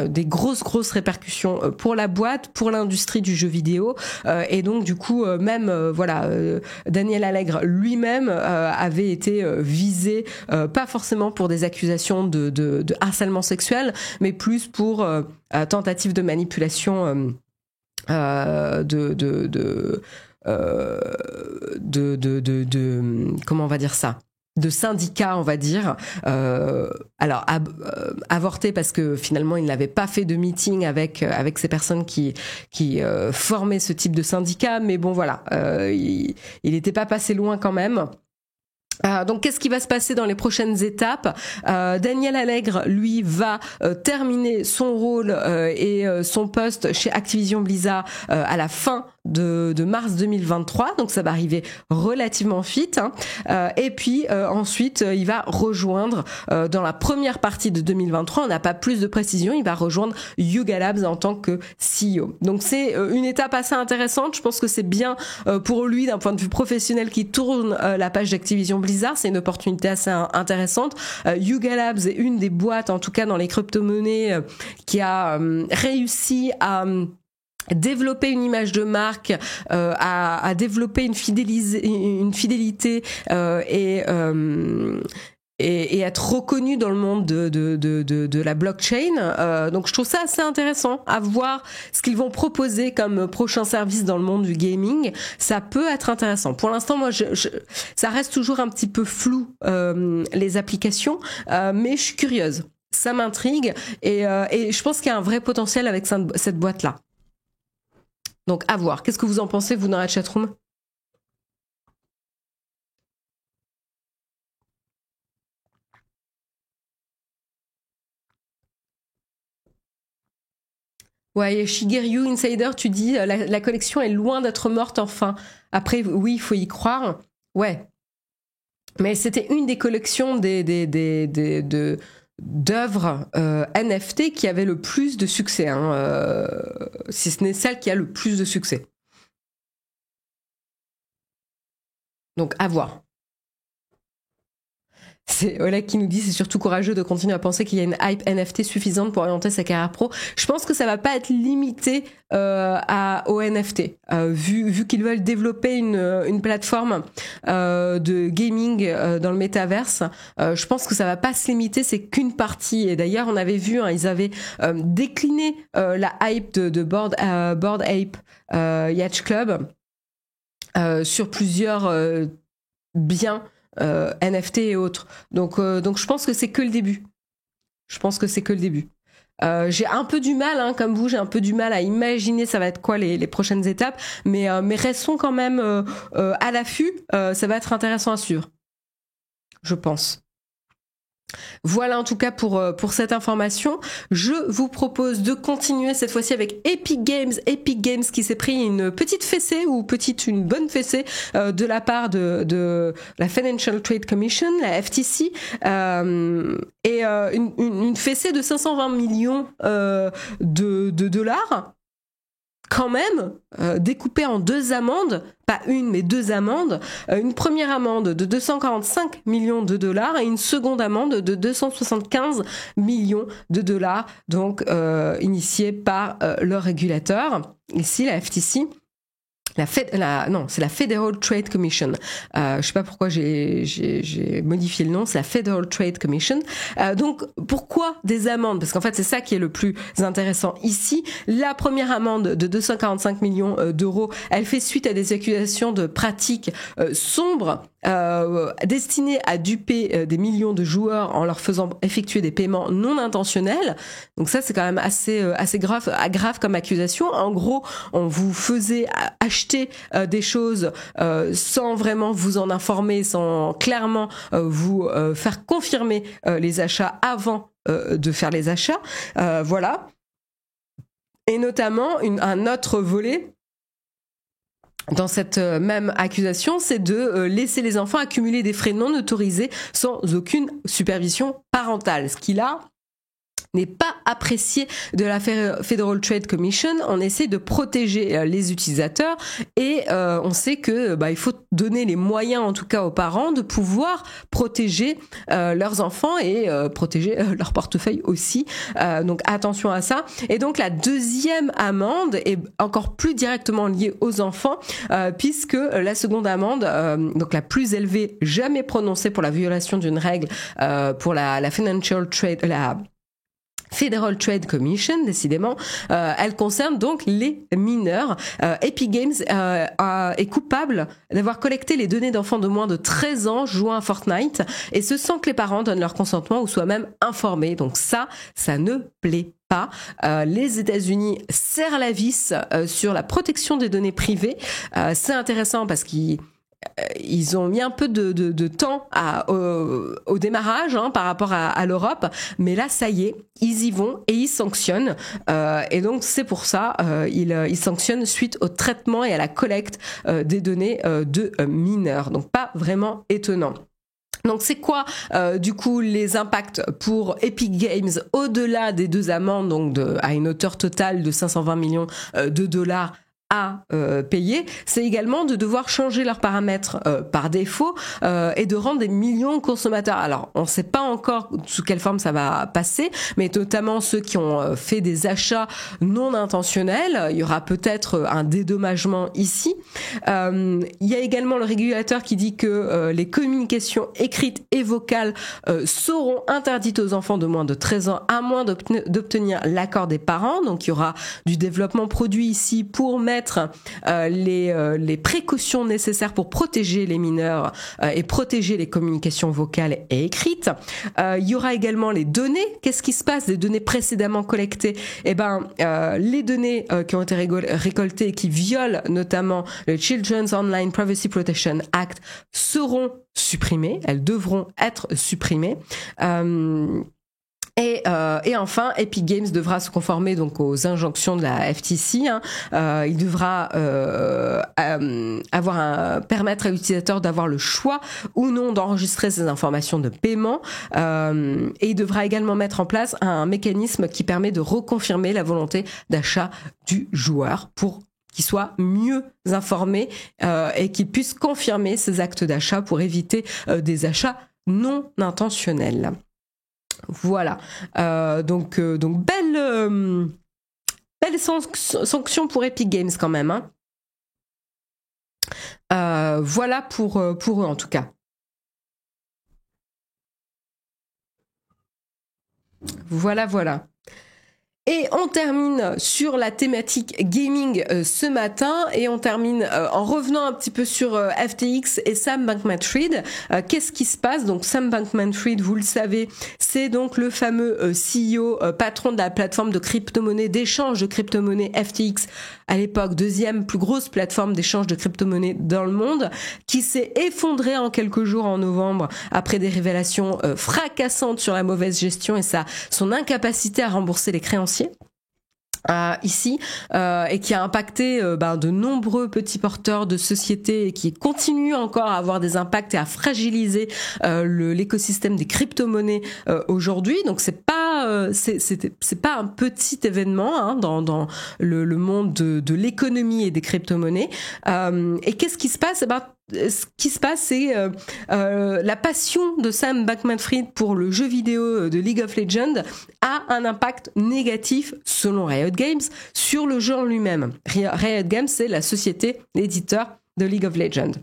des grosses répercussions pour la boîte, pour l'industrie du jeu vidéo, et donc du coup Daniel Alegre lui-même avait été visé, pas forcément pour des accusations de harcèlement sexuel, mais plus pour tentative de manipulation comment on va dire ça, de syndicats, on va dire. Avorté parce que finalement il n'avait pas fait de meeting avec ces personnes qui formaient ce type de syndicat, mais bon voilà, il n'était pas passé loin quand même. Donc qu'est-ce qui va se passer dans les prochaines étapes? Daniel Alegre, lui, va terminer son rôle et son poste chez Activision Blizzard à la fin de mars 2023, donc ça va arriver relativement vite, et puis ensuite il va rejoindre dans la première partie de 2023, on n'a pas plus de précision, il va rejoindre Yuga Labs en tant que CEO. Donc c'est une étape assez intéressante, je pense que c'est bien pour lui d'un point de vue professionnel qui tourne la page d'Activision Blizzard, c'est une opportunité assez intéressante. Yuga Labs est une des boîtes, en tout cas dans les crypto-monnaies, qui a réussi à développer une image de marque, à développer une fidélité et être reconnu dans le monde de la blockchain. Donc je trouve ça assez intéressant à voir ce qu'ils vont proposer comme prochain service dans le monde du gaming. Ça peut être intéressant. Pour l'instant, moi, ça reste toujours un petit peu flou, les applications, mais je suis curieuse. Ça m'intrigue et je pense qu'il y a un vrai potentiel avec cette boîte-là. Donc, à voir. Qu'est-ce que vous en pensez, vous, dans la chatroom? Ouais, Shigeru Insider, tu dis, la collection est loin d'être morte, enfin. Après, oui, il faut y croire. Ouais. Mais c'était une des collections d'œuvres NFT qui avait le plus de succès, si ce n'est celle qui a le plus de succès. Donc à voir. C'est Oleg qui nous dit c'est surtout courageux de continuer à penser qu'il y a une hype NFT suffisante pour orienter sa carrière pro. Je pense que ça va pas être limité au NFT, vu qu'ils veulent développer une plateforme de gaming dans le métaverse. Je pense que ça va pas se limiter, c'est qu'une partie. Et d'ailleurs, on avait vu, ils avaient décliné la hype de Bored Ape Yacht Club sur plusieurs biens. NFT et autres. Donc je pense que c'est que le début. J'ai un peu du mal, comme vous, j'ai un peu du mal à imaginer ça va être quoi les prochaines étapes, mais restons quand même à l'affût. Ça va être intéressant à suivre, je pense. Voilà en tout cas pour cette information. Je vous propose de continuer cette fois-ci avec Epic Games. Epic Games qui s'est pris une petite fessée une bonne fessée de la part de la Financial Trade Commission, la FTC, et une fessée de 520 millions de dollars. Quand même, découpé en deux amendes, pas une mais deux amendes, une première amende de 245 millions de dollars et une seconde amende de 275 millions de dollars, donc initiée par le régulateur, ici la FTC. C'est la Federal Trade Commission. Je sais pas pourquoi j'ai modifié le nom. C'est la Federal Trade Commission. Donc, pourquoi des amendes? Parce qu'en fait, c'est ça qui est le plus intéressant ici. La première amende de 245 millions d'euros, elle fait suite à des accusations de pratiques sombres destinées à duper des millions de joueurs en leur faisant effectuer des paiements non intentionnels. Donc ça, c'est quand même assez grave comme accusation. En gros, on vous faisait acheter des choses sans vraiment vous en informer, sans clairement vous faire confirmer les achats avant de faire les achats. Voilà. Et notamment, un autre volet dans cette même accusation, c'est de laisser les enfants accumuler des frais non autorisés sans aucune supervision parentale. Ce qui là n'est pas apprécié de la Federal Trade Commission. On essaie de protéger les utilisateurs et on sait que il faut donner les moyens, en tout cas aux parents, de pouvoir protéger leurs enfants et protéger leur portefeuille aussi. Donc attention à ça. Et donc la deuxième amende est encore plus directement liée aux enfants puisque la seconde amende, donc la plus élevée jamais prononcée pour la violation d'une règle pour la Financial Trade, la Federal Trade Commission, décidément, elle concerne donc les mineurs. Epic Games est coupable d'avoir collecté les données d'enfants de moins de 13 ans jouant à Fortnite, et ce sans que les parents donnent leur consentement ou soient même informés. Donc ça ne plaît pas. Les États-Unis serrent la vis sur la protection des données privées. C'est intéressant parce qu'ils ont mis un peu de temps au démarrage par rapport à l'Europe, mais là ça y est, ils y vont et ils sanctionnent et donc c'est pour ça ils sanctionnent suite au traitement et à la collecte des données de mineurs, donc pas vraiment étonnant. Donc c'est quoi du coup les impacts pour Epic Games au-delà des deux amendes, donc à une hauteur totale de 520 millions de dollars à payer, c'est également de devoir changer leurs paramètres par défaut et de rendre des millions de consommateurs. Alors, on ne sait pas encore sous quelle forme ça va passer, mais notamment ceux qui ont fait des achats non intentionnels, il y aura peut-être un dédommagement ici. Il y a également le régulateur qui dit que les communications écrites et vocales seront interdites aux enfants de moins de 13 ans à moins d'obtenir l'accord des parents. Donc, il y aura du développement produit ici pour mettre les précautions nécessaires pour protéger les mineurs et protéger les communications vocales et écrites. Il y aura également les données. Qu'est-ce qui se passe des données précédemment collectées? Les données qui ont été récoltées et qui violent notamment le Children's Online Privacy Protection Act seront supprimées. Elles devront être supprimées. Et enfin, Epic Games devra se conformer donc aux injonctions de la FTC. Il devra permettre à l'utilisateur d'avoir le choix ou non d'enregistrer ses informations de paiement. Et il devra également mettre en place un mécanisme qui permet de reconfirmer la volonté d'achat du joueur pour qu'il soit mieux informé et qu'il puisse confirmer ses actes d'achat pour éviter des achats non intentionnels. Voilà, donc belle sanction pour Epic Games quand même. Voilà pour eux en tout cas. Voilà. Et on termine sur la thématique gaming ce matin et on termine en revenant un petit peu sur FTX et Sam Bankman-Fried. Qu'est-ce qui se passe? Donc Sam Bankman-Fried, vous le savez, c'est donc le fameux CEO, patron de la plateforme de crypto-monnaie, d'échange de crypto-monnaie FTX, à l'époque deuxième plus grosse plateforme d'échange de crypto-monnaie dans le monde, qui s'est effondré en quelques jours en novembre après des révélations fracassantes sur la mauvaise gestion et son incapacité à rembourser les créanciers. Ici et qui a impacté de nombreux petits porteurs de sociétés et qui continue encore à avoir des impacts et à fragiliser l'écosystème des crypto-monnaies aujourd'hui. Donc c'est pas un petit événement dans le monde de l'économie et des crypto-monnaies. Et qu'est-ce qui se passe? Ce qui se passe, c'est la passion de Sam Bankman-Fried pour le jeu vidéo de League of Legends a un impact négatif, selon Riot Games, sur le jeu en lui-même. Riot Games, c'est la société éditeur de League of Legends.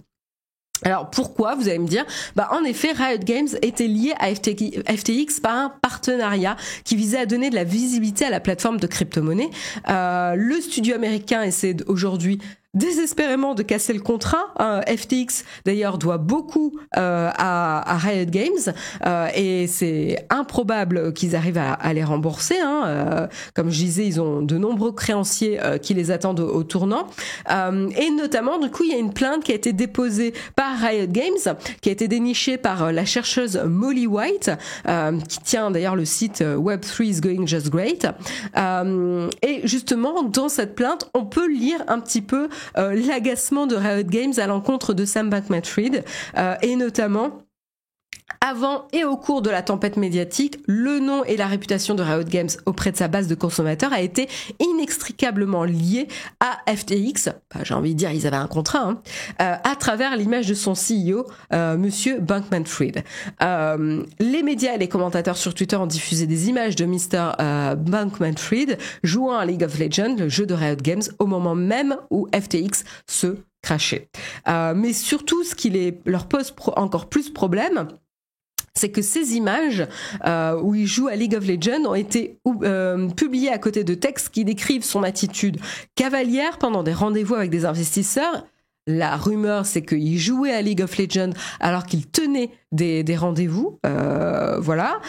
Alors pourquoi, vous allez me dire? En effet, Riot Games était lié à FTX par un partenariat qui visait à donner de la visibilité à la plateforme de crypto-monnaie. Le studio américain essaie aujourd'hui désespérément de casser le contrat. FTX d'ailleurs doit beaucoup à Riot Games et c'est improbable qu'ils arrivent à les rembourser. Comme je disais, ils ont de nombreux créanciers qui les attendent au tournant. Et notamment, du coup, il y a une plainte qui a été déposée par Riot Games, qui a été dénichée par la chercheuse Molly White, qui tient d'ailleurs le site Web3 is going just great. Et justement, dans cette plainte, on peut lire un petit peu l'agacement de Riot Games à l'encontre de Sam Bankman-Fried, et notamment avant et au cours de la tempête médiatique, le nom et la réputation de Riot Games auprès de sa base de consommateurs a été inextricablement lié à FTX. J'ai envie de dire, ils avaient un contrat, à travers l'image de son CEO, Monsieur Bankman-Fried. Les médias et les commentateurs sur Twitter ont diffusé des images de Mr. Bankman-Fried jouant à League of Legends, le jeu de Riot Games, au moment même où FTX se crachait. Mais surtout, ce qui leur pose encore plus problème, c'est que ces images où il joue à League of Legends ont été publiées à côté de textes qui décrivent son attitude cavalière pendant des rendez-vous avec des investisseurs. La rumeur, c'est qu'il jouait à League of Legends alors qu'il tenait des rendez-vous, voilà,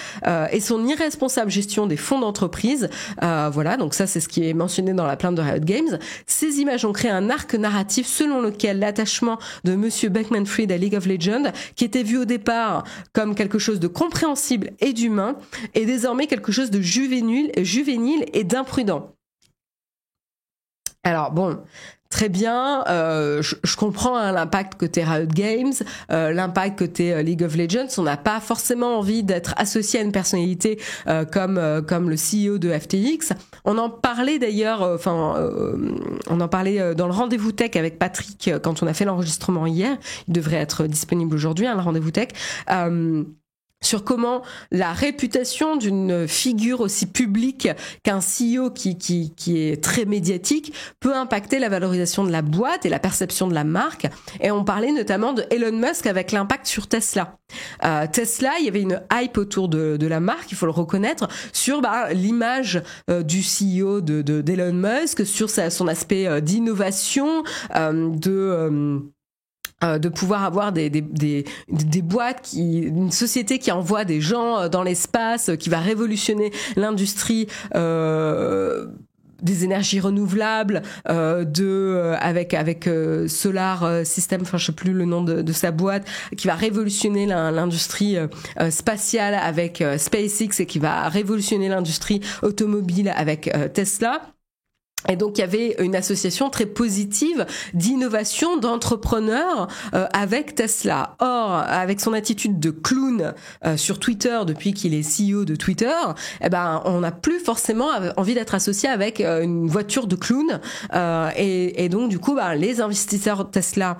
et son irresponsable gestion des fonds d'entreprise, voilà, donc ça c'est ce qui est mentionné dans la plainte de Riot Games. Ces images ont créé un arc narratif selon lequel l'attachement de Monsieur Bankman-Fried à League of Legends, qui était vu au départ comme quelque chose de compréhensible et d'humain, est désormais quelque chose de juvénile et d'imprudent. Alors bon, très bien, je comprends l'impact côté Riot Games, l'impact côté League of Legends. On n'a pas forcément envie d'être associé à une personnalité comme le CEO de FTX. On en parlait d'ailleurs, on en parlait dans le rendez-vous tech avec Patrick quand on a fait l'enregistrement hier. Il devrait être disponible aujourd'hui, le rendez-vous tech. Sur comment la réputation d'une figure aussi publique qu'un CEO qui est très médiatique peut impacter la valorisation de la boîte et la perception de la marque. Et on parlait notamment de Elon Musk avec l'impact sur Tesla. Tesla, il y avait une hype autour de la marque, il faut le reconnaître, sur l'image du CEO d'Elon Musk, sur son aspect d'innovation, de pouvoir avoir des boîtes une société qui envoie des gens dans l'espace, qui va révolutionner l'industrie des énergies renouvelables, avec Solar System, je sais plus le nom de sa boîte, qui va révolutionner l'industrie spatiale avec SpaceX et qui va révolutionner l'industrie automobile avec Tesla. Et donc il y avait une association très positive d'innovation d'entrepreneurs avec Tesla. Or, avec son attitude de clown sur Twitter depuis qu'il est CEO de Twitter, on n'a plus forcément envie d'être associé avec une voiture de clown. Et donc du coup, les investisseurs Tesla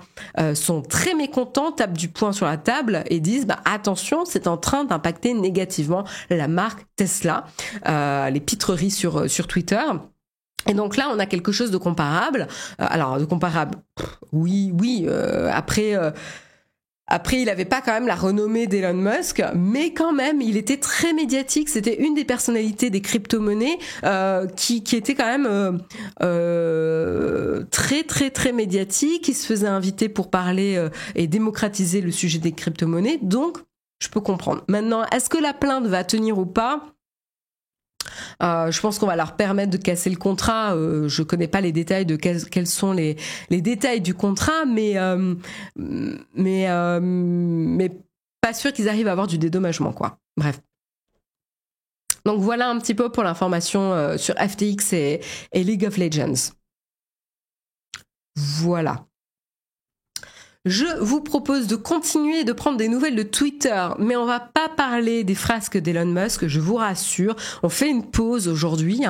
sont très mécontents, tapent du poing sur la table et disent attention, c'est en train d'impacter négativement la marque Tesla. Les pitreries sur Twitter. Et donc là, on a quelque chose de comparable. Oui. Après, il avait pas quand même la renommée d'Elon Musk, mais quand même, il était très médiatique. C'était une des personnalités des crypto-monnaies qui était quand même très très très médiatique, qui se faisait inviter pour parler et démocratiser le sujet des crypto-monnaies. Donc, je peux comprendre. Maintenant, est-ce que la plainte va tenir ou pas ? Je pense qu'on va leur permettre de casser le contrat. Je connais pas les détails de quels sont les détails du contrat, mais pas sûr qu'ils arrivent à avoir du dédommagement, quoi. Bref. Donc voilà un petit peu pour l'information sur FTX et League of Legends. Voilà. Je vous propose de continuer de prendre des nouvelles de Twitter, mais on va pas parler des frasques d'Elon Musk, je vous rassure. On fait une pause aujourd'hui,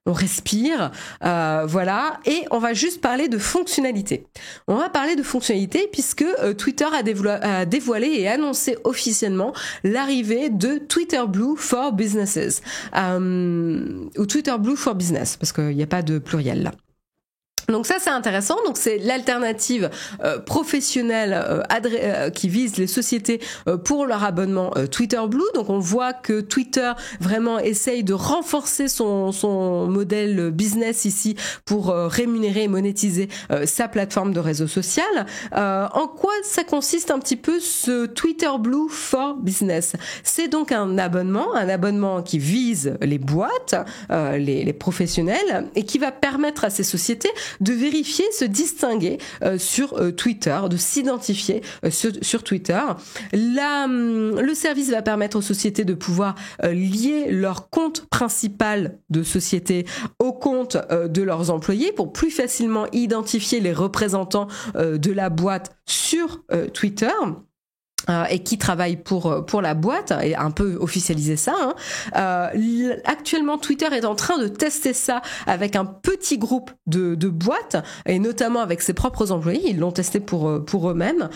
on respire, voilà, et on va juste parler de fonctionnalités. On va parler de fonctionnalités puisque Twitter a dévoilé et annoncé officiellement l'arrivée de Twitter Blue for Businesses, ou Twitter Blue for Business, parce qu'il n'y a pas de pluriel là. Donc ça c'est intéressant, donc c'est l'alternative professionnelle qui vise les sociétés pour leur abonnement Twitter Blue. Donc on voit que Twitter vraiment essaye de renforcer son modèle business ici pour rémunérer et monétiser sa plateforme de réseau social. En quoi ça consiste un petit peu ce Twitter Blue for Business? C'est donc un abonnement qui vise les boîtes, les professionnels, et qui va permettre à ces sociétés de vérifier, se distinguer sur Twitter, de s'identifier sur Twitter. Le service va permettre aux sociétés de pouvoir lier leur compte principal de société au compte de leurs employés pour plus facilement identifier les représentants de la boîte sur Twitter. Et qui travaille pour la boîte et un peu officialiser ça. Actuellement, Twitter est en train de tester ça avec un petit groupe de boîtes et notamment avec ses propres employés. Ils l'ont testé pour eux-mêmes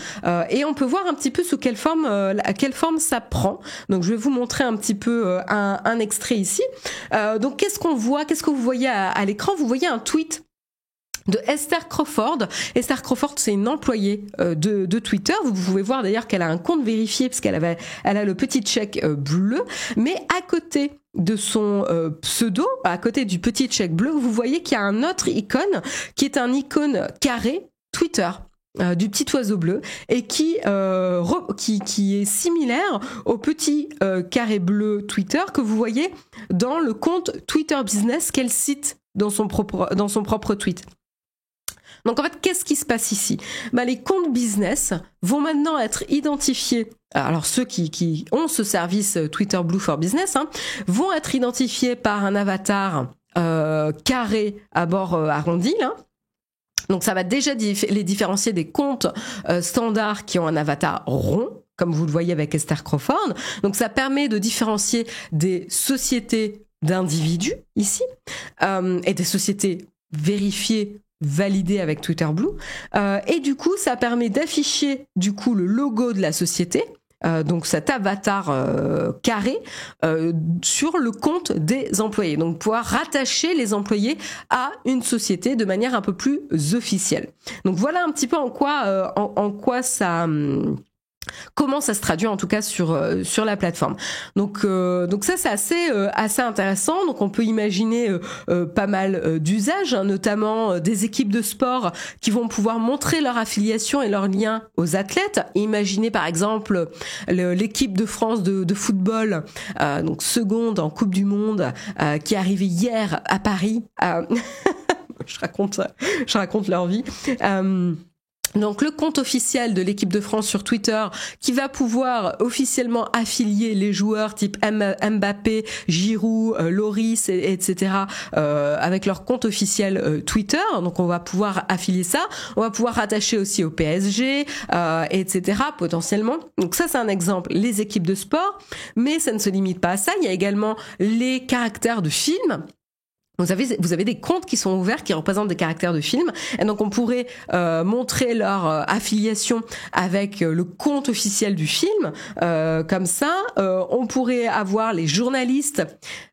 et on peut voir un petit peu à quelle forme ça prend. Donc, je vais vous montrer un petit peu un extrait ici. Donc, qu'est-ce qu'on voit? Qu'est-ce que vous voyez à l'écran? Vous voyez un tweet de Esther Crawford. Esther Crawford, c'est une employée de Twitter. Vous pouvez voir d'ailleurs qu'elle a un compte vérifié parce qu'elle a le petit check bleu. Mais à côté de son pseudo, à côté du petit check bleu, vous voyez qu'il y a un autre icône qui est un icône carré Twitter. Du petit oiseau bleu et qui est similaire au petit carré bleu Twitter que vous voyez dans le compte Twitter Business qu'elle cite dans son propre tweet. Donc en fait, qu'est-ce qui se passe ici? Les comptes business vont maintenant être identifiés. Alors ceux qui ont ce service Twitter Blue for Business vont être identifiés par un avatar carré à bord arrondi là. Donc ça va déjà les différencier des comptes standards qui ont un avatar rond, comme vous le voyez avec Esther Crawford. Donc ça permet de différencier des sociétés d'individus ici et des sociétés vérifiées, validées avec Twitter Blue. Et du coup, ça permet d'afficher du coup le logo de la société. Donc cet avatar carré sur le compte des employés. Donc pouvoir rattacher les employés à une société de manière un peu plus officielle. Donc voilà un petit peu en quoi ça... comment ça se traduit en tout cas sur la plateforme. Donc ça c'est assez intéressant. Donc on peut imaginer pas mal d'usages, notamment des équipes de sport qui vont pouvoir montrer leur affiliation et leur lien aux athlètes. Imaginez par exemple l'équipe de France de football, donc seconde en Coupe du Monde, qui est arrivée hier à Paris. Je raconte leur vie. Donc le compte officiel de l'équipe de France sur Twitter qui va pouvoir officiellement affilier les joueurs type Mbappé, Giroud, Lloris, etc. Avec leur compte officiel Twitter. Donc on va pouvoir affilier ça. On va pouvoir rattacher aussi au PSG, etc. potentiellement. Donc ça c'est un exemple, les équipes de sport. Mais ça ne se limite pas à ça. Il y a également les caractères de films. Vous avez des comptes qui sont ouverts qui représentent des caractères de films et donc on pourrait montrer leur affiliation avec le compte officiel du film comme ça. On pourrait avoir les journalistes,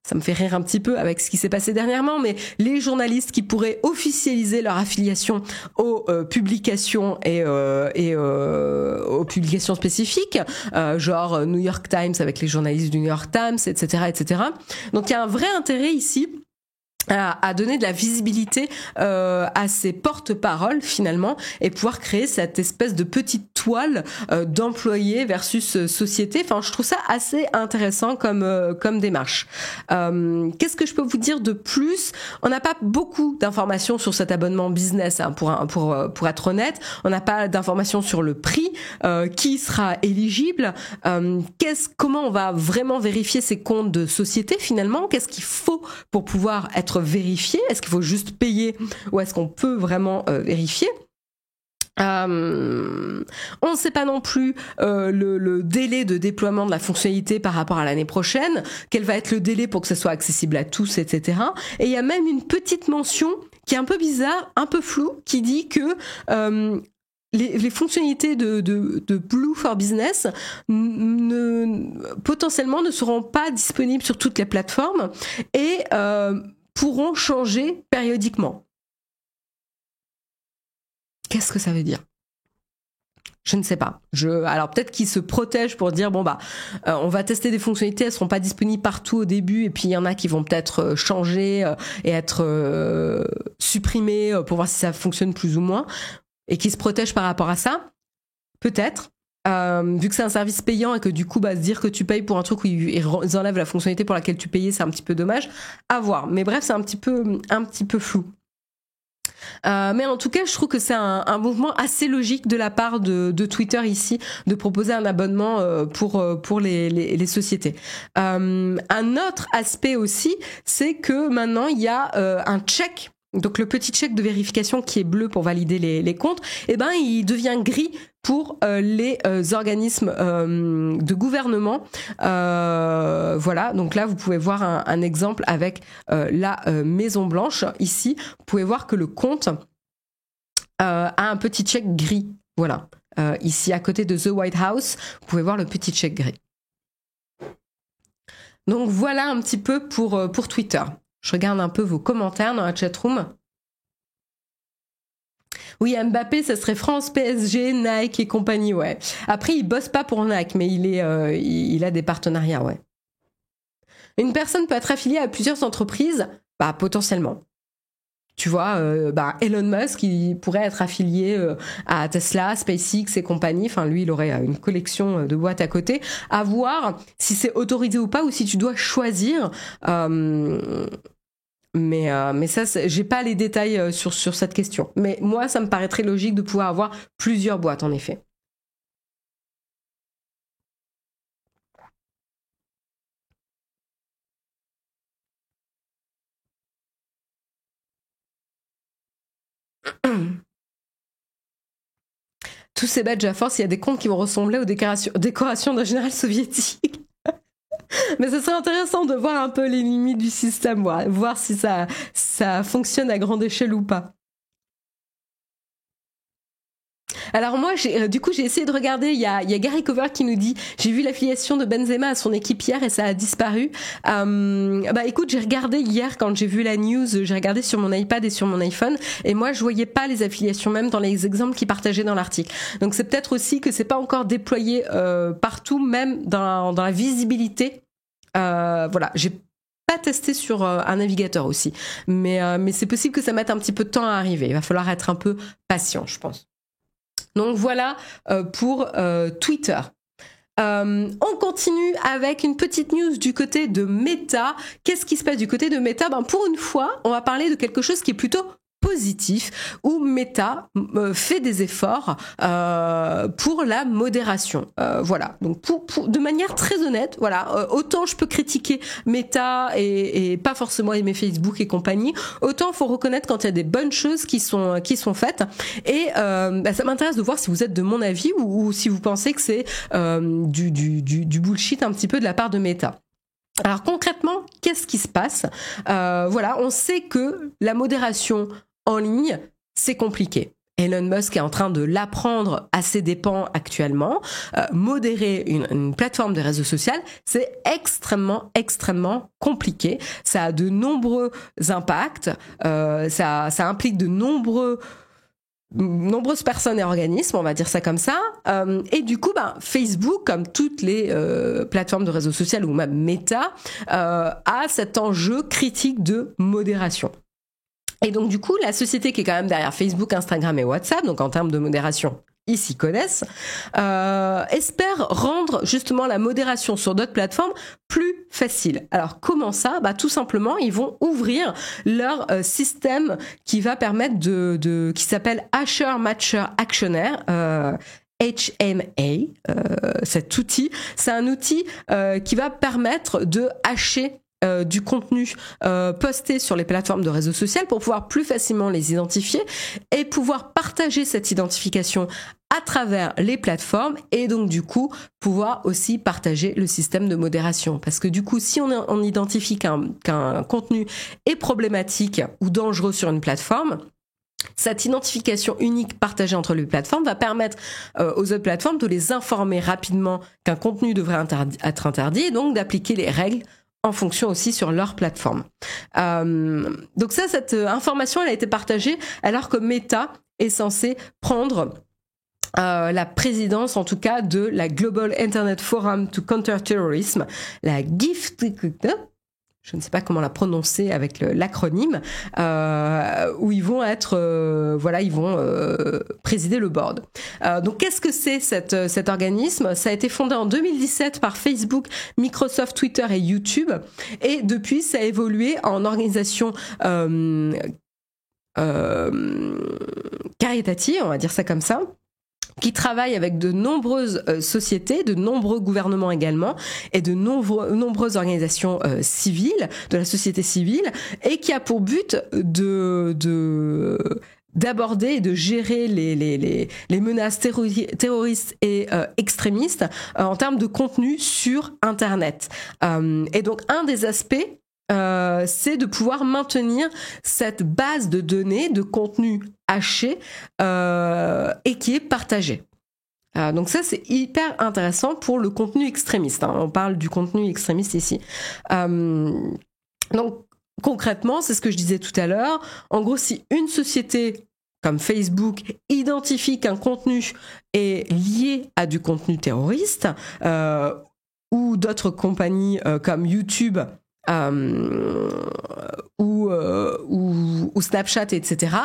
ça me fait rire un petit peu avec ce qui s'est passé dernièrement, mais les journalistes qui pourraient officialiser leur affiliation aux publications et aux publications spécifiques, genre New York Times avec les journalistes du New York Times, etc., etc. Donc il y a un vrai intérêt ici à donner de la visibilité à ces porte-paroles finalement et pouvoir créer cette espèce de petite toile d'employés versus société. Enfin, je trouve ça assez intéressant comme démarche. Qu'est-ce que je peux vous dire de plus? On n'a pas beaucoup d'informations sur cet abonnement business pour être honnête. On n'a pas d'informations sur le prix, qui sera éligible, comment on va vraiment vérifier ces comptes de société finalement, qu'est-ce qu'il faut pour pouvoir être vérifié, est-ce qu'il faut juste payer ou est-ce qu'on peut vraiment vérifier? On ne sait pas non plus le délai de déploiement de la fonctionnalité par rapport à l'année prochaine, quel va être le délai pour que ça soit accessible à tous, etc. Et il y a même une petite mention qui est un peu bizarre, un peu floue, qui dit que les fonctionnalités de Blue for Business potentiellement ne seront pas disponibles sur toutes les plateformes et pourront changer périodiquement. Qu'est-ce que ça veut dire ? Je ne sais pas. Alors peut-être qu'ils se protègent pour dire on va tester des fonctionnalités, elles seront pas disponibles partout au début, et puis il y en a qui vont peut-être changer et être supprimées pour voir si ça fonctionne plus ou moins, et qui se protègent par rapport à ça. Peut-être. Vu que c'est un service payant et que du coup se dire que tu payes pour un truc où ils enlèvent la fonctionnalité pour laquelle tu payais, c'est un petit peu dommage à voir. Mais bref, c'est un petit peu flou. Mais en tout cas, je trouve que c'est un mouvement assez logique de la part de Twitter ici, de proposer un abonnement pour les sociétés. Un autre aspect aussi, c'est que maintenant il y a un check. Donc le petit check de vérification qui est bleu pour valider les comptes, il devient gris pour les organismes de gouvernement. Voilà, donc là vous pouvez voir un exemple avec la Maison Blanche. Ici, vous pouvez voir que le compte a un petit check gris. Voilà, ici à côté de The White House, vous pouvez voir le petit check gris. Donc voilà un petit peu pour Twitter. Je regarde un peu vos commentaires dans la chatroom. Oui, Mbappé, ça serait France, PSG, Nike et compagnie, ouais. Après, il bosse pas pour Nike, mais il a des partenariats, ouais. Une personne peut être affiliée à plusieurs entreprises, potentiellement. Tu vois, Elon Musk, il pourrait être affilié à Tesla, SpaceX et compagnie. Enfin, lui, il aurait une collection de boîtes à côté. À voir si c'est autorisé ou pas, ou si tu dois choisir. Mais ça, j'ai pas les détails sur cette question. Mais moi, ça me paraît très logique de pouvoir avoir plusieurs boîtes, en effet. Tous ces badges à force, il y a des comptes qui vont ressembler aux décorations d'un général soviétique. Mais ce serait intéressant de voir un peu les limites du système, voir si ça fonctionne à grande échelle ou pas. Alors moi, j'ai essayé de regarder, il y a Gary Cover qui nous dit « J'ai vu l'affiliation de Benzema à son équipe hier et ça a disparu. » Écoute, j'ai regardé hier quand j'ai vu la news, j'ai regardé sur mon iPad et sur mon iPhone et moi, je voyais pas les affiliations même dans les exemples qu'ils partageaient dans l'article. Donc c'est peut-être aussi que c'est pas encore déployé partout, même dans la visibilité. Voilà, j'ai pas testé sur un navigateur aussi. Mais c'est possible que ça mette un petit peu de temps à arriver. Il va falloir être un peu patient, je pense. Donc voilà pour Twitter. On continue avec une petite news du côté de Meta. Qu'est-ce qui se passe du côté de Meta ? Pour une fois, on va parler de quelque chose qui est plutôt positif, où Meta fait des efforts pour la modération. Voilà. Donc de manière très honnête, voilà, autant je peux critiquer Meta et pas forcément aimer Facebook et compagnie, autant faut reconnaître quand il y a des bonnes choses qui sont faites. Et ça m'intéresse de voir si vous êtes de mon avis ou si vous pensez que c'est du bullshit un petit peu de la part de Meta. Alors concrètement, qu'est-ce qui se passe ? Voilà, on sait que la modération en ligne, c'est compliqué. Elon Musk est en train de l'apprendre à ses dépens actuellement. Modérer une plateforme de réseau social, c'est extrêmement compliqué. Ça a de nombreux impacts. Ça implique de nombreuses personnes et organismes, on va dire ça comme ça. Et du coup, Facebook, comme toutes les plateformes de réseau social ou même Meta, a cet enjeu critique de modération. Et donc du coup, la société qui est quand même derrière Facebook, Instagram et WhatsApp, donc en termes de modération, ils s'y connaissent, espère rendre justement la modération sur d'autres plateformes plus facile. Alors comment ça ? Tout simplement, ils vont ouvrir leur système qui va permettre qui s'appelle Hasher Matcher Actionnaire. HMA, cet outil, c'est un outil qui va permettre de hacher du contenu posté sur les plateformes de réseaux sociaux pour pouvoir plus facilement les identifier et pouvoir partager cette identification à travers les plateformes et donc du coup pouvoir aussi partager le système de modération. Parce que du coup, si on identifie qu'un contenu est problématique ou dangereux sur une plateforme, cette identification unique partagée entre les plateformes va permettre aux autres plateformes de les informer rapidement qu'un contenu devrait être interdit et donc d'appliquer les règles en fonction aussi sur leur plateforme. Donc cette information, elle a été partagée alors que Meta est censé prendre la présidence, en tout cas, de la Global Internet Forum to Counter Terrorism, la GIFT, je ne sais pas comment la prononcer avec l'acronyme, où ils vont être, ils vont présider le board. Donc, qu'est-ce que c'est cet organisme ? Ça a été fondé en 2017 par Facebook, Microsoft, Twitter et YouTube, et depuis, ça a évolué en organisation caritative, on va dire ça comme ça, qui travaille avec de nombreuses sociétés, de nombreux gouvernements également, et de nombreuses organisations civiles, de la société civile, et qui a pour but d'aborder et de gérer les menaces terroristes et extrémistes en termes de contenu sur Internet. Et donc, un des aspects, c'est de pouvoir maintenir cette base de données de contenu haché et qui est partagé. Donc ça, c'est hyper intéressant pour le contenu extrémiste. On parle du contenu extrémiste ici. Donc concrètement, c'est ce que je disais tout à l'heure. En gros, si une société comme Facebook identifie qu'un contenu est lié à du contenu terroriste, ou d'autres compagnies comme YouTube, ou Snapchat, etc.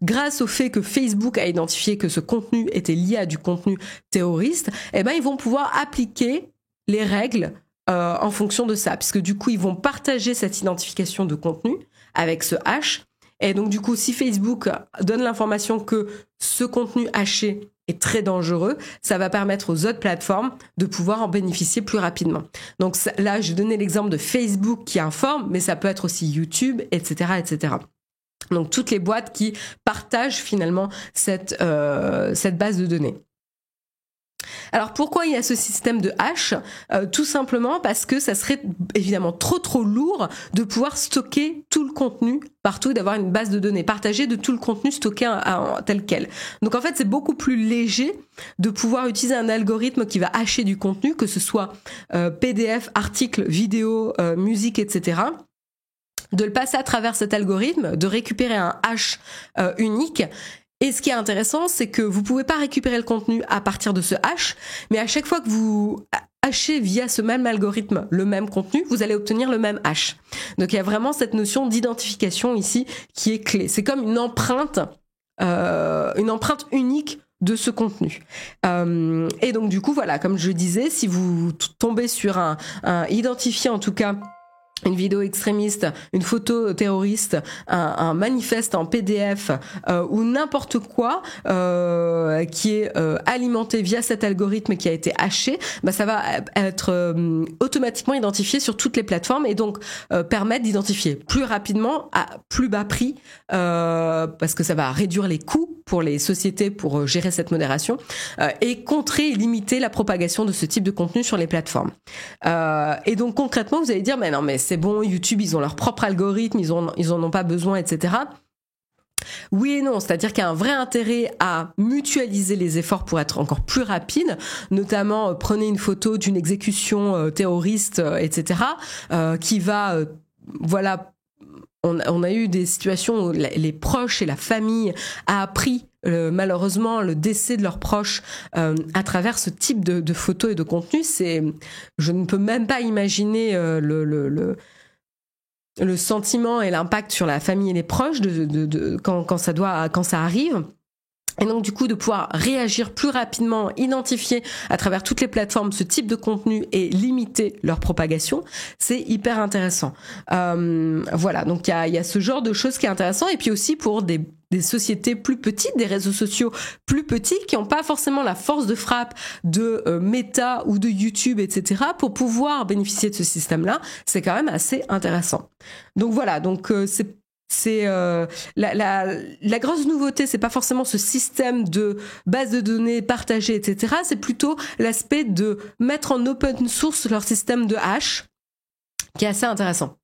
Grâce au fait que Facebook a identifié que ce contenu était lié à du contenu terroriste, ils vont pouvoir appliquer les règles en fonction de ça, puisque du coup, ils vont partager cette identification de contenu avec ce hash. Et donc, du coup, si Facebook donne l'information que ce contenu haché est très dangereux, ça va permettre aux autres plateformes de pouvoir en bénéficier plus rapidement. Donc là, j'ai donné l'exemple de Facebook qui informe, mais ça peut être aussi YouTube, etc., etc. Donc toutes les boîtes qui partagent finalement cette base de données. Alors pourquoi il y a ce système de hash ? Tout simplement parce que ça serait évidemment trop lourd de pouvoir stocker tout le contenu partout et d'avoir une base de données partagée de tout le contenu stocké tel quel. Donc en fait, c'est beaucoup plus léger de pouvoir utiliser un algorithme qui va hasher du contenu, que ce soit PDF, articles, vidéos, musique, etc., de le passer à travers cet algorithme, de récupérer un hash unique. Et ce qui est intéressant, c'est que vous pouvez pas récupérer le contenu à partir de ce hash, mais à chaque fois que vous hashez via ce même algorithme le même contenu, vous allez obtenir le même hash. Donc il y a vraiment cette notion d'identification ici qui est clé. C'est comme une empreinte unique de ce contenu. Et donc du coup, voilà, comme je disais, si vous tombez sur un identifié en tout cas, une vidéo extrémiste, une photo terroriste, un manifeste en PDF ou n'importe quoi qui est alimenté via cet algorithme qui a été haché, ça va être automatiquement identifié sur toutes les plateformes et donc permettre d'identifier plus rapidement à plus bas prix parce que ça va réduire les coûts pour les sociétés pour gérer cette modération et contrer et limiter la propagation de ce type de contenu sur les plateformes. Et donc concrètement, vous allez dire mais non mais c'est bon, YouTube, ils ont leur propre algorithme, ils en ont pas besoin, etc. Oui et non, c'est-à-dire qu'il y a un vrai intérêt à mutualiser les efforts pour être encore plus rapide, notamment prenez une photo d'une exécution terroriste, etc., qui va, on a eu des situations où les proches et la famille a appris malheureusement le décès de leurs proches à travers ce type de photos et de contenu. Je ne peux même pas imaginer le sentiment et l'impact sur la famille et les proches quand ça arrive. Et donc du coup de pouvoir réagir plus rapidement, identifier à travers toutes les plateformes ce type de contenu et limiter leur propagation, c'est hyper intéressant. Voilà, donc il y a ce genre de choses qui est intéressant et puis aussi pour des sociétés plus petites, des réseaux sociaux plus petits qui n'ont pas forcément la force de frappe de Meta ou de YouTube, etc. pour pouvoir bénéficier de ce système-là, c'est quand même assez intéressant. Donc voilà, donc c'est la grosse nouveauté, c'est pas forcément ce système de base de données partagée, etc. C'est plutôt l'aspect de mettre en open source leur système de hash, qui est assez intéressant.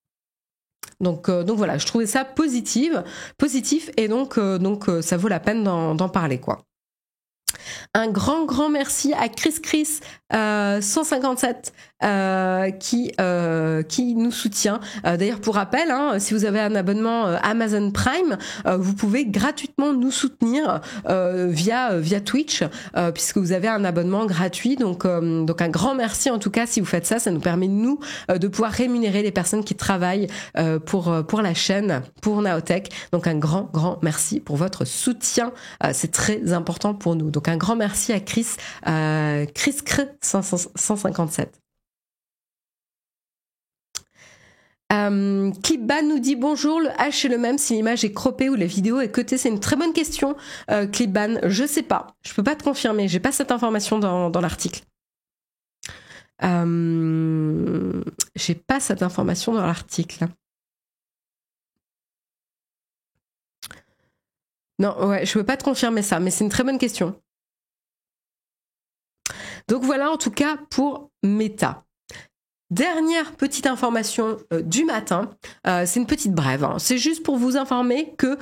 Donc voilà, je trouvais ça positif et donc ça vaut la peine d'en parler quoi. Un grand merci à Chris 157 qui nous soutient. D'ailleurs, pour rappel, si vous avez un abonnement Amazon Prime, vous pouvez gratuitement nous soutenir via Twitch, puisque vous avez un abonnement gratuit. Donc un grand merci en tout cas si vous faites ça. Ça nous permet nous de pouvoir rémunérer les personnes qui travaillent pour la chaîne, pour Naotech. Donc un grand merci pour votre soutien. C'est très important pour nous. Donc un grand merci à Chris 157. Clipban nous dit bonjour, le H est le même si l'image est croppée ou la vidéo est cutée. C'est une très bonne question, Clipban. Je sais pas, je peux pas te confirmer, j'ai pas cette information dans l'article. J'ai pas cette information dans l'article. Non, ouais, je peux pas te confirmer ça, mais c'est une très bonne question. Donc voilà en tout cas pour Meta. Dernière petite information du matin, c'est une petite brève, c'est juste pour vous informer que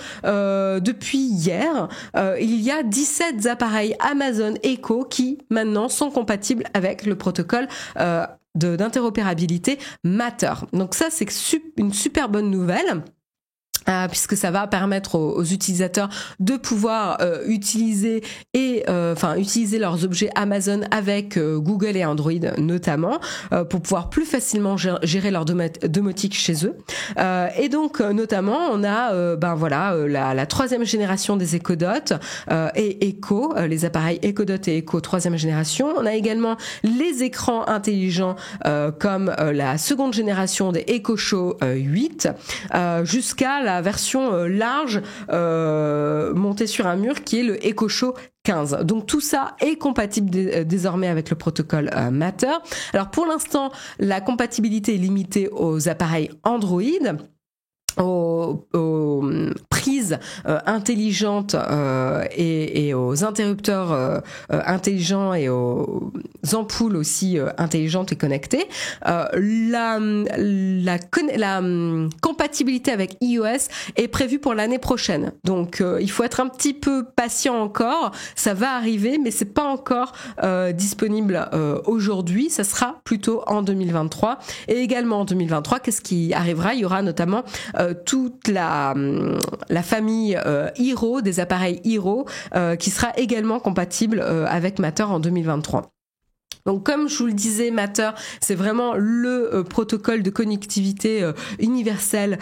depuis hier, il y a 17 appareils Amazon Echo qui maintenant sont compatibles avec le protocole d'interopérabilité Matter. Donc ça c'est une super bonne nouvelle. Puisque ça va permettre aux utilisateurs de pouvoir utiliser leurs objets Amazon avec Google et Android notamment, pour pouvoir plus facilement gérer leur domotique chez eux. Et donc notamment on a la troisième génération des Echo Dot et Echo, les appareils Echo Dot et Echo troisième génération. On a également les écrans intelligents comme la seconde génération des Echo Show 8 jusqu'à la version large montée sur un mur qui est le Echo Show 15. Donc tout ça est compatible désormais avec le protocole Matter. Alors pour l'instant, la compatibilité est limitée aux appareils Android, aux prises intelligentes et aux interrupteurs intelligents et aux ampoules aussi intelligentes et connectées. La compatibilité avec iOS est prévue pour l'année prochaine. Donc il faut être un petit peu patient encore. Ça va arriver, mais c'est pas encore disponible aujourd'hui. Ça sera plutôt en 2023. Et également en 2023, qu'est-ce qui arrivera? Il y aura notamment toute la famille Hero, des appareils Hero, qui sera également compatible avec Matter en 2023. Donc comme je vous le disais, Matter, c'est vraiment le protocole de connectivité universelle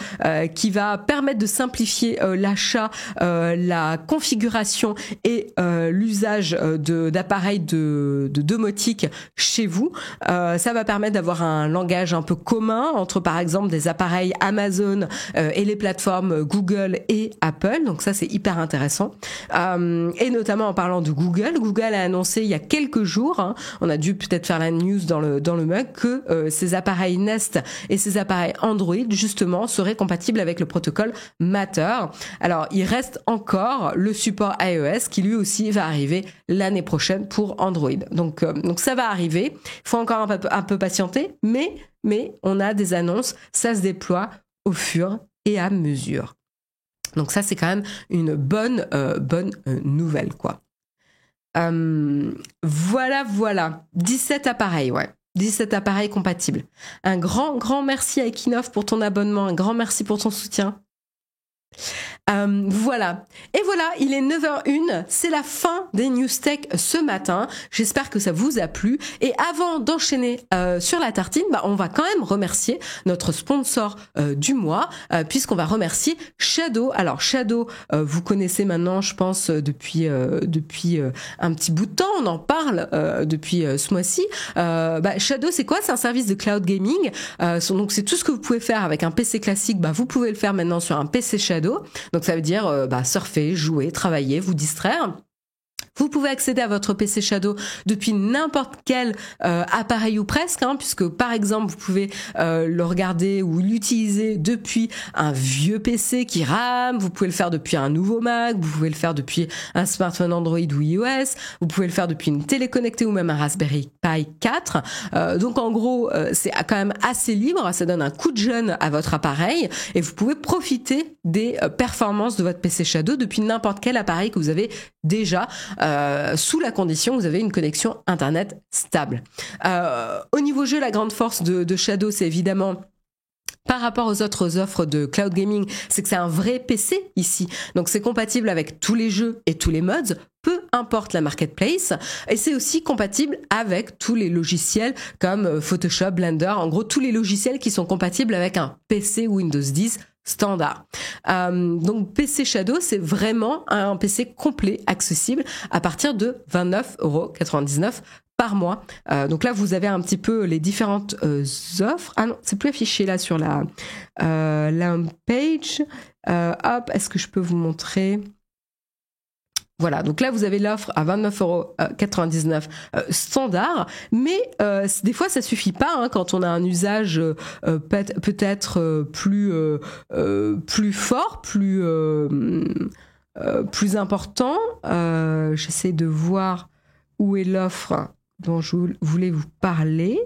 qui va permettre de simplifier l'achat, la configuration et l'usage d'appareils de domotique chez vous. Ça va permettre d'avoir un langage un peu commun entre par exemple des appareils Amazon et les plateformes Google et Apple. Donc ça c'est hyper intéressant. Et notamment en parlant de Google a annoncé il y a quelques jours, on a dû peut-être faire la news dans le mug, que ces appareils Nest et ces appareils Android justement seraient compatibles avec le protocole Matter. Alors il reste encore le support iOS qui lui aussi va arriver l'année prochaine pour Android. Donc ça va arriver. Il faut encore un peu patienter, mais on a des annonces, ça se déploie au fur et à mesure. Donc ça c'est quand même une bonne nouvelle quoi. Voilà. 17 appareils, ouais. 17 appareils compatibles. Un grand merci à Equinox pour ton abonnement. Un grand merci pour ton soutien. Voilà. Et voilà, il est 9h01, c'est la fin des News Tech ce matin. J'espère que ça vous a plu. Et avant d'enchaîner sur la tartine, on va quand même remercier notre sponsor du mois, puisqu'on va remercier Shadow. Alors Shadow, vous connaissez maintenant, je pense, depuis un petit bout de temps, on en parle depuis ce mois-ci. Shadow, c'est quoi? C'est un service de cloud gaming. Donc c'est tout ce que vous pouvez faire avec un PC classique, vous pouvez le faire maintenant sur un PC Shadow. Donc ça veut dire surfer, jouer, travailler, vous distraire. Vous pouvez accéder à votre PC Shadow depuis n'importe quel appareil ou presque, puisque par exemple vous pouvez le regarder ou l'utiliser depuis un vieux PC qui rame, vous pouvez le faire depuis un nouveau Mac, vous pouvez le faire depuis un smartphone Android ou iOS, vous pouvez le faire depuis une télé connectée ou même un Raspberry Pi 4. Donc en gros c'est quand même assez libre, ça donne un coup de jeune à votre appareil et vous pouvez profiter des performances de votre PC Shadow depuis n'importe quel appareil que vous avez déjà. sous la condition que vous avez une connexion Internet stable. Au niveau jeu, la grande force de Shadow, c'est évidemment par rapport aux autres offres de cloud gaming, c'est que c'est un vrai PC ici. Donc c'est compatible avec tous les jeux et tous les mods, peu importe la marketplace. Et c'est aussi compatible avec tous les logiciels comme Photoshop, Blender, en gros tous les logiciels qui sont compatibles avec un PC Windows 10 standard. Donc PC Shadow, c'est vraiment un PC complet, accessible à partir de 29,99 € par mois. Donc là, vous avez un petit peu les différentes offres. Ah non, c'est plus affiché là sur la home page. Hop, est-ce que je peux vous montrer ? Voilà, donc là, vous avez l'offre à 29,99 € standard, mais des fois, ça suffit pas hein, quand on a un usage peut-être plus fort, plus important. J'essaie de voir où est l'offre dont je voulais vous parler.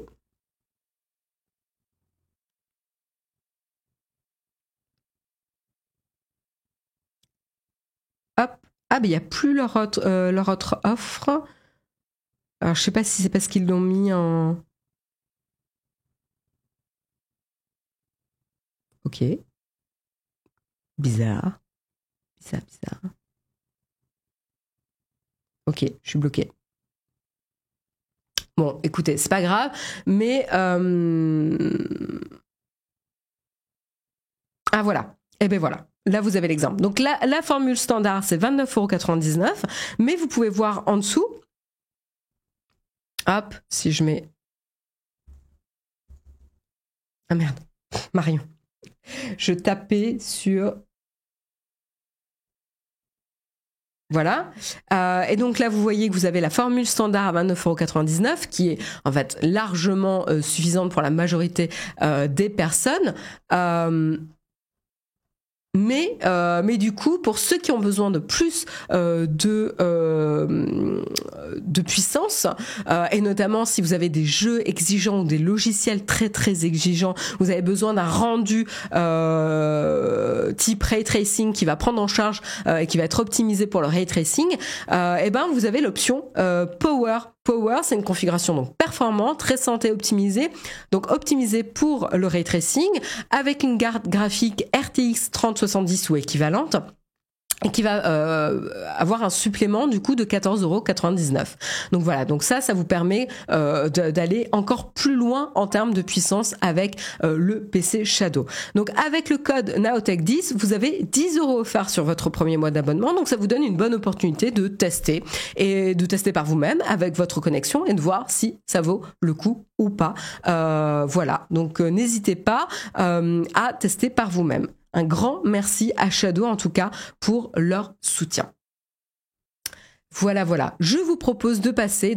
Hop. Ah, mais il n'y a plus leur autre offre. Alors, je sais pas si c'est parce qu'ils l'ont mis en... Ok. Bizarre. Bizarre. Ok, je suis bloquée. Bon, écoutez, c'est pas grave, mais... Ah, voilà. Eh ben voilà. Là, vous avez l'exemple. Donc, la formule standard, c'est 29,99 €, mais vous pouvez voir en dessous. Hop, si je mets... Ah merde, Marion. Je tapais sur... Voilà. Et donc là, vous voyez que vous avez la formule standard à 29,99 € qui est en fait largement suffisante pour la majorité des personnes. Mais du coup, pour ceux qui ont besoin de plus de puissance, et notamment si vous avez des jeux exigeants ou des logiciels très très exigeants, vous avez besoin d'un rendu type ray tracing qui va prendre en charge et qui va être optimisé pour le ray tracing, et ben vous avez l'option Power. Power, c'est une configuration donc performante, récente et optimisée, donc optimisée pour le ray tracing, avec une carte graphique RTX 3070 ou équivalente, et qui va avoir un supplément du coup de 14,99 €. Donc voilà, donc ça vous permet d'aller encore plus loin en termes de puissance avec le PC Shadow. Donc avec le code Naotech10, vous avez 10 € offerts sur votre premier mois d'abonnement, donc ça vous donne une bonne opportunité de tester, et de tester par vous-même avec votre connexion et de voir si ça vaut le coup ou pas. Voilà, donc n'hésitez pas à tester par vous-même. Un grand merci à Shadow en tout cas pour leur soutien. Voilà. Je vous propose de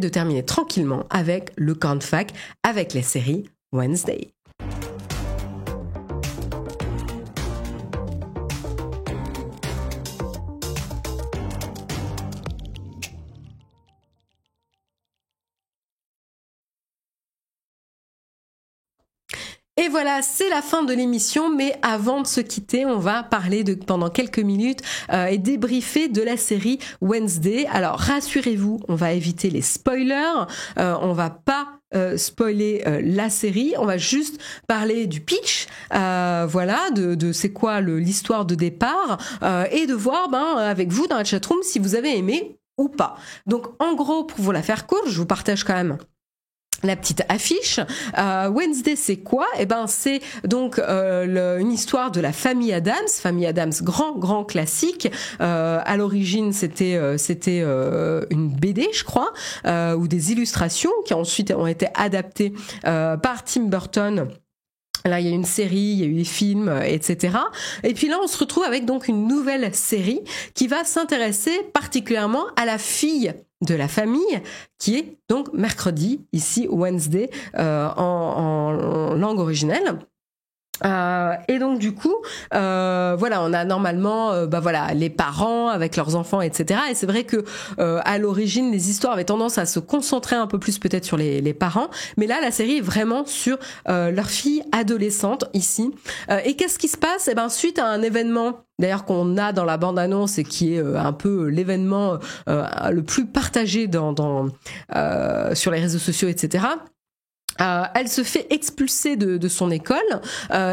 terminer tranquillement avec le Cornfac, avec la série Wednesday. Et voilà, c'est la fin de l'émission, mais avant de se quitter, on va parler pendant quelques minutes et débriefer de la série Wednesday. Alors rassurez-vous, on va éviter les spoilers, on va pas spoiler la série, on va juste parler du pitch, voilà, de c'est quoi l'histoire de départ, et de voir avec vous dans la chatroom si vous avez aimé ou pas. Donc en gros, pour vous la faire courte, je vous partage quand même la petite affiche. Wednesday, c'est quoi ? Eh ben, c'est donc une histoire de la famille Addams. Famille Addams, grand classique. À l'origine, c'était une BD, je crois, ou des illustrations qui ensuite ont été adaptées par Tim Burton. Là, il y a une série, il y a eu des films, etc. Et puis là, on se retrouve avec donc une nouvelle série qui va s'intéresser particulièrement à la fille de la famille, qui est donc mercredi, ici Wednesday, en langue originelle. Et donc du coup, voilà, on a normalement, voilà, les parents avec leurs enfants, etc. Et c'est vrai que à l'origine, les histoires avaient tendance à se concentrer un peu plus peut-être sur les parents, mais là, la série est vraiment sur leur fille adolescente ici. Et qu'est-ce qui se passe? Eh ben, suite à un événement. D'ailleurs, qu'on a dans la bande-annonce et qui est un peu l'événement le plus partagé sur les réseaux sociaux, etc. Elle se fait expulser de son école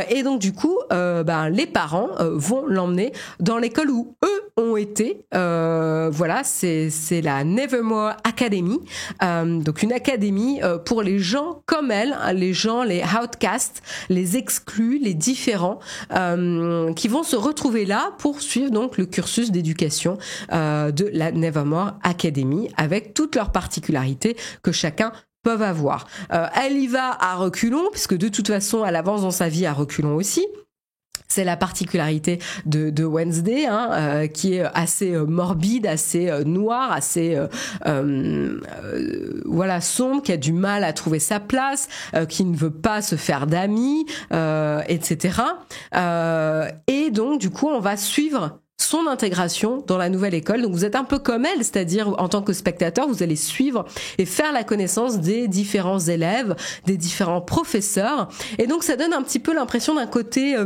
et donc du coup les parents vont l'emmener dans l'école où eux ont été. Voilà, c'est la Nevermore Academy, donc une académie pour les gens comme elle, les gens, les outcasts, les exclus, les différents, qui vont se retrouver là pour suivre donc le cursus d'éducation de la Nevermore Academy avec toutes leurs particularités que chacun peuvent avoir. Elle y va à reculons, puisque de toute façon, elle avance dans sa vie à reculons aussi. C'est la particularité de Wednesday, qui est assez morbide, assez noire, assez voilà, sombre, qui a du mal à trouver sa place, qui ne veut pas se faire d'amis, etc. Et donc, du coup, on va suivre son intégration dans la nouvelle école. Donc vous êtes un peu comme elle, c'est-à-dire en tant que spectateur, vous allez suivre et faire la connaissance des différents élèves, des différents professeurs. Et donc ça donne un petit peu l'impression d'un côté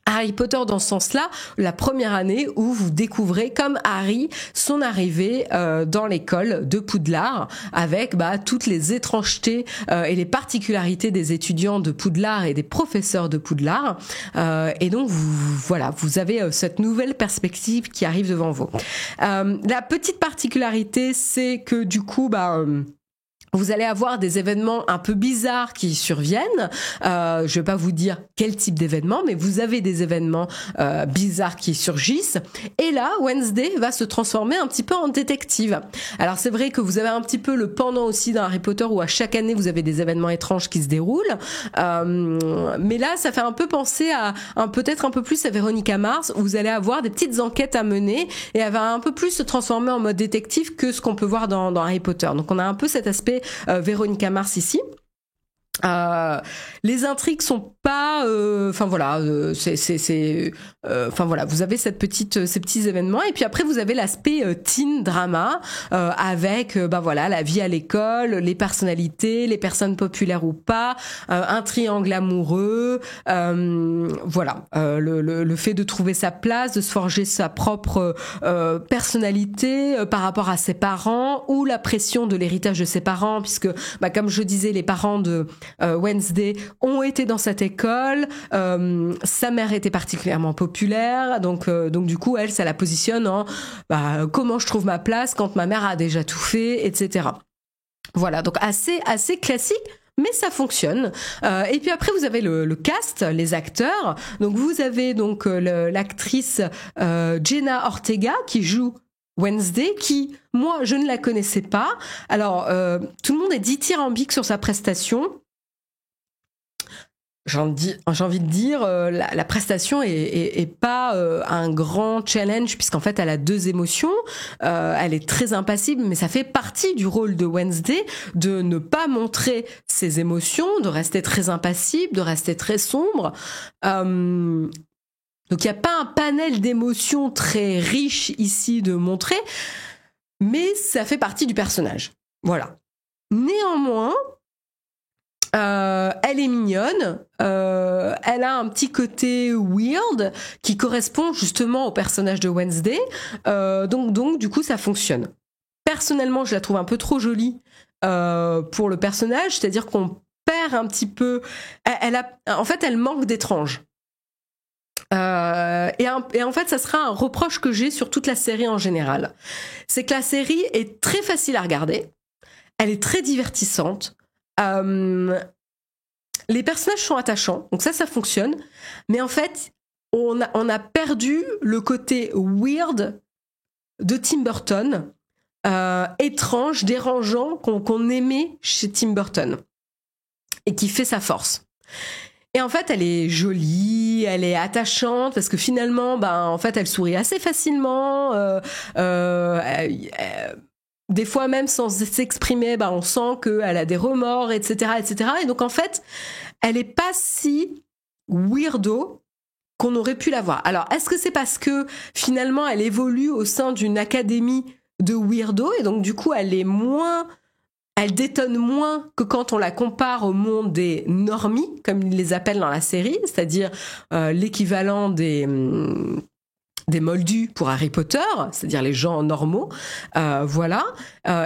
Harry Potter dans ce sens-là, la première année où vous découvrez comme Harry son arrivée dans l'école de Poudlard avec toutes les étrangetés et les particularités des étudiants de Poudlard et des professeurs de Poudlard. Et donc vous avez cette nouvelle perspective qui arrive devant vous. La petite particularité, c'est que du coup vous allez avoir des événements un peu bizarres qui surviennent. Je vais pas vous dire quel type d'événement, mais vous avez des événements bizarres qui surgissent. Et là, Wednesday va se transformer un petit peu en détective. Alors c'est vrai que vous avez un petit peu le pendant aussi dans Harry Potter où à chaque année vous avez des événements étranges qui se déroulent. Mais là, ça fait un peu penser à peut-être un peu plus à Véronica Mars où vous allez avoir des petites enquêtes à mener et elle va un peu plus se transformer en mode détective que ce qu'on peut voir dans Harry Potter. Donc on a un peu cet aspect Véronica Mars ici. Les intrigues sont pas voilà vous avez ces petits événements et puis après vous avez l'aspect teen drama avec la vie à l'école, les personnalités, les personnes populaires ou pas, un triangle amoureux, le fait de trouver sa place, de se forger sa propre personnalité par rapport à ses parents ou la pression de l'héritage de ses parents puisque comme je disais les parents de Wednesday ont été dans cette école, sa mère était particulièrement populaire, donc du coup elle ça la positionne en comment je trouve ma place quand ma mère a déjà tout fait, etc. Voilà, donc assez classique. Mais ça fonctionne. Et puis après, vous avez le cast, les acteurs. Donc vous avez donc l'actrice Jenna Ortega qui joue Wednesday, qui, moi, je ne la connaissais pas. Alors, tout le monde est dithyrambique sur sa prestation. J'ai envie de dire, la prestation est pas un grand challenge puisqu'en fait elle a deux émotions, elle est très impassible, mais ça fait partie du rôle de Wednesday de ne pas montrer ses émotions, de rester très impassible, de rester très sombre. Donc il y a pas un panel d'émotions très riche ici de montrer, mais ça fait partie du personnage. Voilà. Néanmoins, elle est mignonne, elle a un petit côté weird qui correspond justement au personnage de Wednesday, donc du coup ça fonctionne. Personnellement, je la trouve un peu trop jolie pour le personnage, c'est-à-dire qu'on perd un petit peu. En fait, elle manque d'étrange. Et en fait, ça sera un reproche que j'ai sur toute la série en général. C'est que la série est très facile à regarder, elle est très divertissante. Les personnages sont attachants, donc ça fonctionne. Mais en fait, on a perdu le côté weird de Tim Burton, étrange, dérangeant, qu'on aimait chez Tim Burton et qui fait sa force. Et en fait, elle est jolie, elle est attachante parce que finalement, en fait, elle sourit assez facilement. Des fois même sans s'exprimer, on sent qu'elle a des remords, etc., etc. Et donc en fait, elle est pas si weirdo qu'on aurait pu l'avoir. Alors, est-ce que c'est parce que finalement elle évolue au sein d'une académie de weirdo et donc du coup elle détonne moins que quand on la compare au monde des normies, comme ils les appellent dans la série, c'est-à-dire l'équivalent des moldus pour Harry Potter, c'est-à-dire les gens normaux, voilà.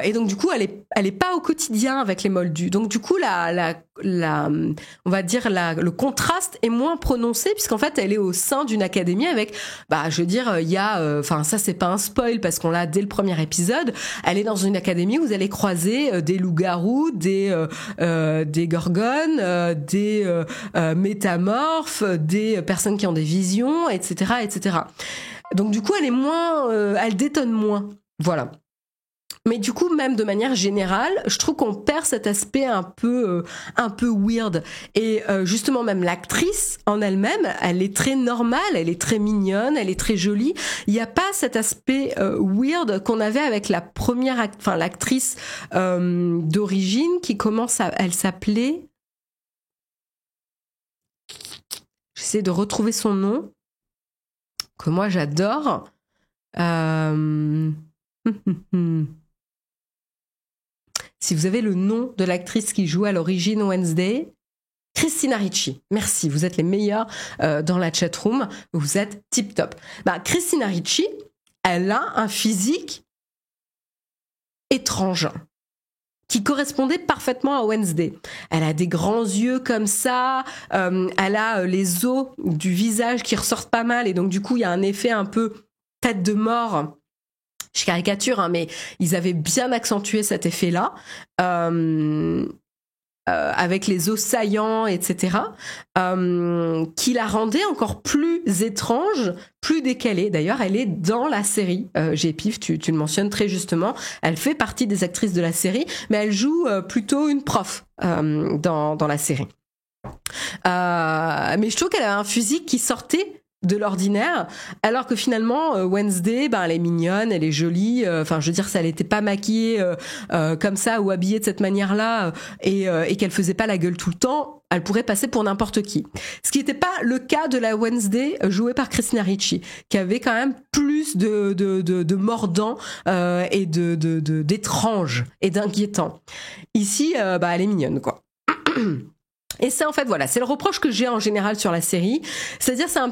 Et donc du coup, elle est pas au quotidien avec les moldus. Donc du coup, on va dire le contraste est moins prononcé puisqu'en fait, elle est au sein d'une académie avec, je veux dire, il y a, ça c'est pas un spoil parce qu'on l'a dès le premier épisode. Elle est dans une académie où vous allez croiser des loups-garous, des gorgones, des métamorphes, des personnes qui ont des visions, etc., etc. Donc du coup, elle détonne moins, voilà. Mais du coup, même de manière générale, je trouve qu'on perd cet aspect un peu weird. Et justement, même l'actrice en elle-même, elle est très normale, elle est très mignonne, elle est très jolie. Il n'y a pas cet aspect weird qu'on avait avec la première, l'actrice d'origine elle s'appelait. J'essaie de retrouver son nom, que moi j'adore. Si vous avez le nom de l'actrice qui joue à l'origine Wednesday, Christina Ricci. Merci, vous êtes les meilleurs dans la chatroom, vous êtes tip top. Christina Ricci, elle a un physique étrange qui correspondait parfaitement à Wednesday. Elle a des grands yeux comme ça, elle a les os du visage qui ressortent pas mal et donc du coup il y a un effet un peu tête de mort. Je caricature, mais ils avaient bien accentué cet effet-là, avec les os saillants, etc., qui la rendait encore plus étrange, plus décalée. D'ailleurs, elle est dans la série. Gépif, tu le mentionnes très justement. Elle fait partie des actrices de la série, mais elle joue plutôt une prof dans la série. Mais je trouve qu'elle a un physique qui sortait de l'ordinaire, alors que finalement Wednesday, elle est mignonne, elle est jolie, je veux dire, si elle n'était pas maquillée comme ça ou habillée de cette manière-là et qu'elle faisait pas la gueule tout le temps, elle pourrait passer pour n'importe qui. Ce qui n'était pas le cas de la Wednesday jouée par Christina Ricci, qui avait quand même plus de mordant et d'étrange et d'inquiétant. Ici, elle est mignonne, quoi. Et ça, en fait, voilà, c'est le reproche que j'ai en général sur la série. C'est-à-dire, c'est un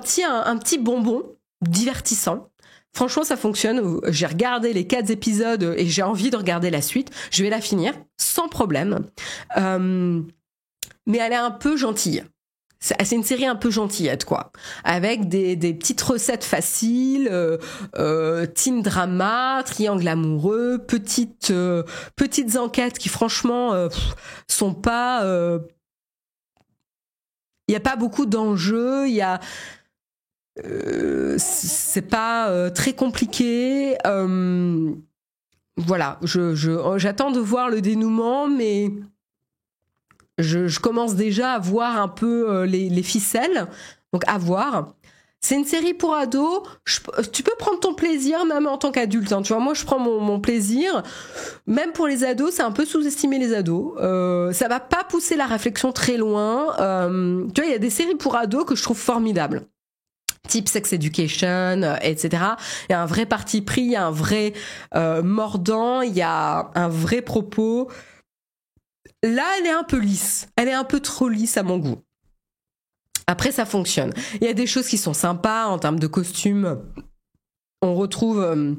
petit bonbon divertissant. Franchement, ça fonctionne. J'ai regardé les 4 épisodes et j'ai envie de regarder la suite. Je vais la finir sans problème. Mais elle est un peu gentille. C'est une série un peu gentillette, quoi. Avec des petites recettes faciles, teen drama, triangle amoureux, petites enquêtes qui, franchement, sont pas... Il n'y a pas beaucoup d'enjeux, c'est pas très compliqué. Voilà, j'attends de voir le dénouement, mais je commence déjà à voir un peu les ficelles, donc à voir. C'est une série pour ados. Tu peux prendre ton plaisir même en tant qu'adulte. Tu vois, moi, je prends mon plaisir. Même pour les ados, c'est un peu sous-estimé les ados. Ça va pas pousser la réflexion très loin. Tu vois, il y a des séries pour ados que je trouve formidables. Type Sex Education, etc. Il y a un vrai parti pris, il y a un vrai mordant, il y a un vrai propos. Là, elle est un peu lisse. Elle est un peu trop lisse à mon goût. Après, ça fonctionne. Il y a des choses qui sont sympas en termes de costumes. On retrouve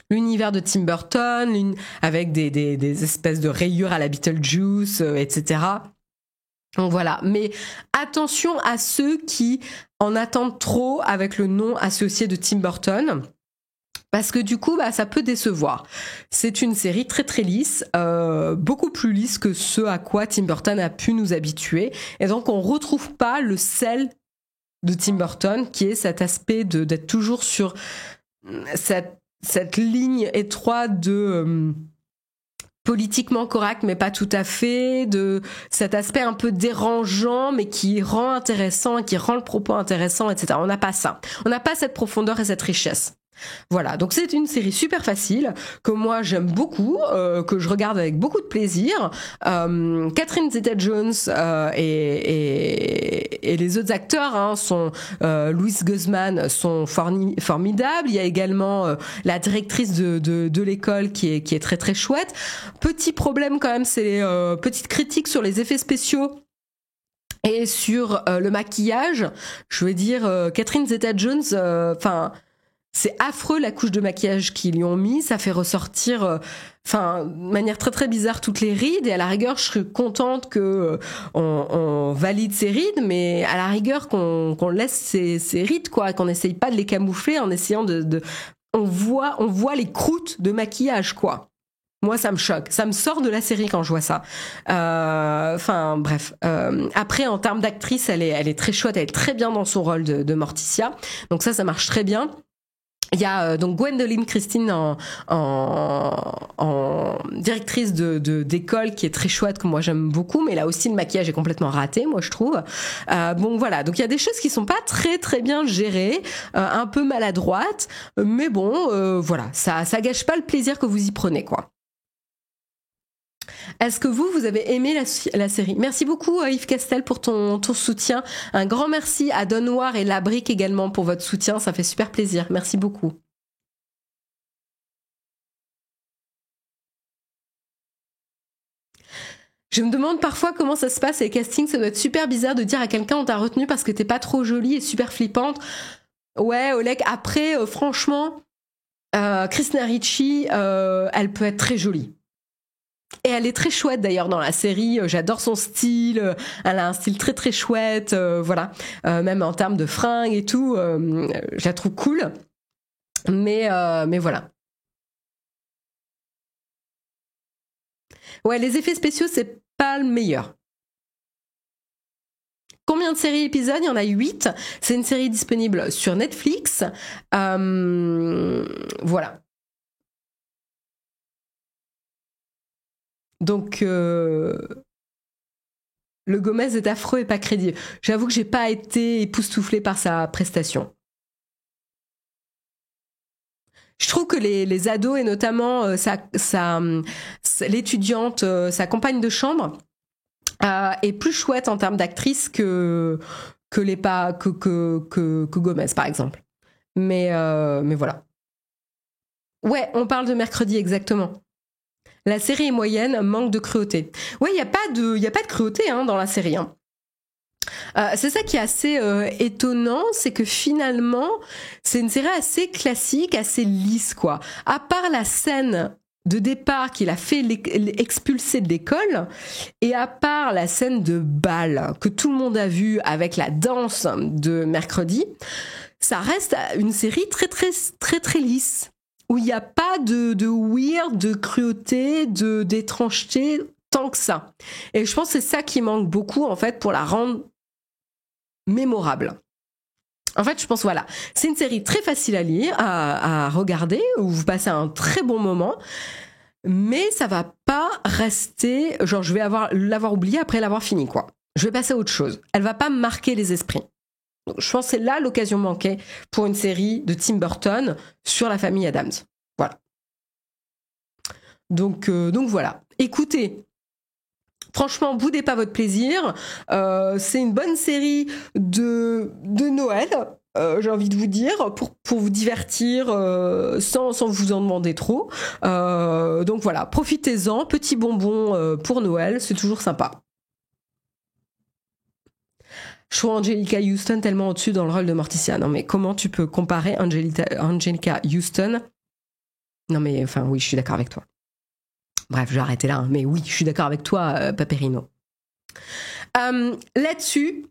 l'univers de Tim Burton, avec des espèces de rayures à la Beetlejuice, etc. Donc voilà. Mais attention à ceux qui en attendent trop avec le nom associé de Tim Burton. Parce que du coup, ça peut décevoir. C'est une série très très lisse, beaucoup plus lisse que ce à quoi Tim Burton a pu nous habituer. Et donc, on retrouve pas le sel de Tim Burton, qui est cet aspect d'être toujours sur cette ligne étroite de politiquement correct, mais pas tout à fait, de cet aspect un peu dérangeant, mais qui rend intéressant, qui rend le propos intéressant, etc. On n'a pas ça. On n'a pas cette profondeur et cette richesse. Voilà, donc c'est une série super facile que moi j'aime beaucoup, que je regarde avec beaucoup de plaisir. Catherine Zeta-Jones et les autres acteurs sont Louis Guzman sont formidables. Il y a également la directrice de l'école qui est très très chouette. Petit problème quand même, c'est les petites critiques sur les effets spéciaux. Et sur le maquillage, je veux dire, Catherine Zeta-Jones, c'est affreux la couche de maquillage qu'ils lui ont mis, ça fait ressortir de manière très très bizarre toutes les rides, et à la rigueur je serais contente que on valide ces rides, mais à la rigueur qu'on laisse ces rides, quoi, qu'on n'essaye pas de les camoufler en essayant on voit les croûtes de maquillage, quoi. Moi, ça me choque. Ça me sort de la série quand je vois ça. Bref. Après, en termes d'actrice, elle est très chouette. Elle est très bien dans son rôle de Morticia. Donc ça marche très bien. Il y a donc Gwendoline Christine en directrice d'école qui est très chouette, que moi j'aime beaucoup, mais là aussi le maquillage est complètement raté, moi je trouve. Bon voilà, donc il y a des choses qui sont pas très très bien gérées, un peu maladroites, mais bon voilà, ça gâche pas le plaisir que vous y prenez, quoi. Est-ce que vous avez aimé la série? Merci beaucoup Yves Castel pour ton soutien. Un grand merci à Don Noir et La Brique également pour votre soutien. Ça fait super plaisir. Merci beaucoup. Je me demande parfois comment ça se passe les castings. Ça doit être super bizarre de dire à quelqu'un on t'a retenu parce que t'es pas trop jolie et super flippante. Ouais, Oleg, après, franchement, Christina Ricci, elle peut être très jolie. Et elle est très chouette d'ailleurs dans la série, j'adore son style, elle a un style très très chouette, voilà, même en termes de fringues et tout, je la trouve cool, mais voilà. Ouais, les effets spéciaux, c'est pas le meilleur. Combien de séries épisodes? Il y en a 8, c'est une série disponible sur Netflix, voilà. Donc, le Gomez est affreux et pas crédible. J'avoue que j'ai pas été époustouflée par sa prestation. Je trouve que les ados et notamment l'étudiante, sa compagne de chambre, est plus chouette en termes d'actrice que Gomez par exemple. Mais voilà. Ouais, on parle de mercredi exactement. La série est moyenne, manque de cruauté. Ouais, il y a pas de cruauté dans la série. C'est ça qui est assez étonnant, c'est que finalement, c'est une série assez classique, assez lisse, quoi. À part la scène de départ qu'il a fait expulser de l'école, et à part la scène de bal que tout le monde a vue avec la danse de mercredi, ça reste une série très très très très lisse, où il n'y a pas de weird, de cruauté, d'étrangeté tant que ça. Et je pense que c'est ça qui manque beaucoup en fait pour la rendre mémorable. En fait, je pense, voilà, c'est une série très facile à lire, à regarder, où vous passez un très bon moment, mais ça va pas rester, genre je vais l'avoir oublié après l'avoir fini, quoi. Je vais passer à autre chose. Elle va pas marquer les esprits. Donc, je pense que c'est là l'occasion manquée pour une série de Tim Burton sur la famille Addams. Voilà. Donc voilà. Écoutez, franchement, boudez pas votre plaisir. C'est une bonne série de Noël, j'ai envie de vous dire, pour vous divertir sans vous en demander trop. Donc voilà, profitez-en. Petit bonbon pour Noël, c'est toujours sympa. Je trouve Angelica Houston tellement au-dessus dans le rôle de Morticia. Non mais comment tu peux comparer Angelica Houston? Non mais enfin oui, je suis d'accord avec toi. Bref, je vais arrêter là. Mais oui, je suis d'accord avec toi, Paperino. Là-dessus,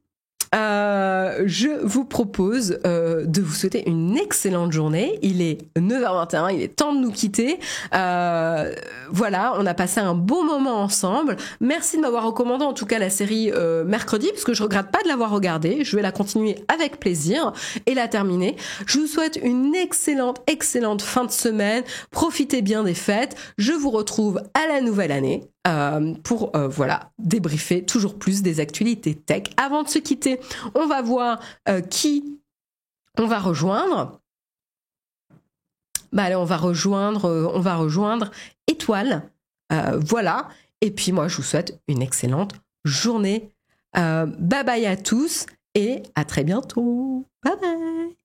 je vous propose de vous souhaiter une excellente journée. Il est 9h21, il est temps de nous quitter. Voilà, on a passé un bon moment ensemble. Merci de m'avoir recommandé en tout cas la série mercredi, parce que je regrette pas de l'avoir regardée. Je vais la continuer avec plaisir et la terminer. Je vous souhaite une excellente fin de semaine. Profitez bien des fêtes. Je vous retrouve à la nouvelle année. Pour voilà, débriefer toujours plus des actualités tech. Avant de se quitter, on va voir qui on va rejoindre. bah allez, on va rejoindre Étoile. Voilà. Et puis moi, je vous souhaite une excellente journée. Bye bye à tous et à très bientôt. Bye bye.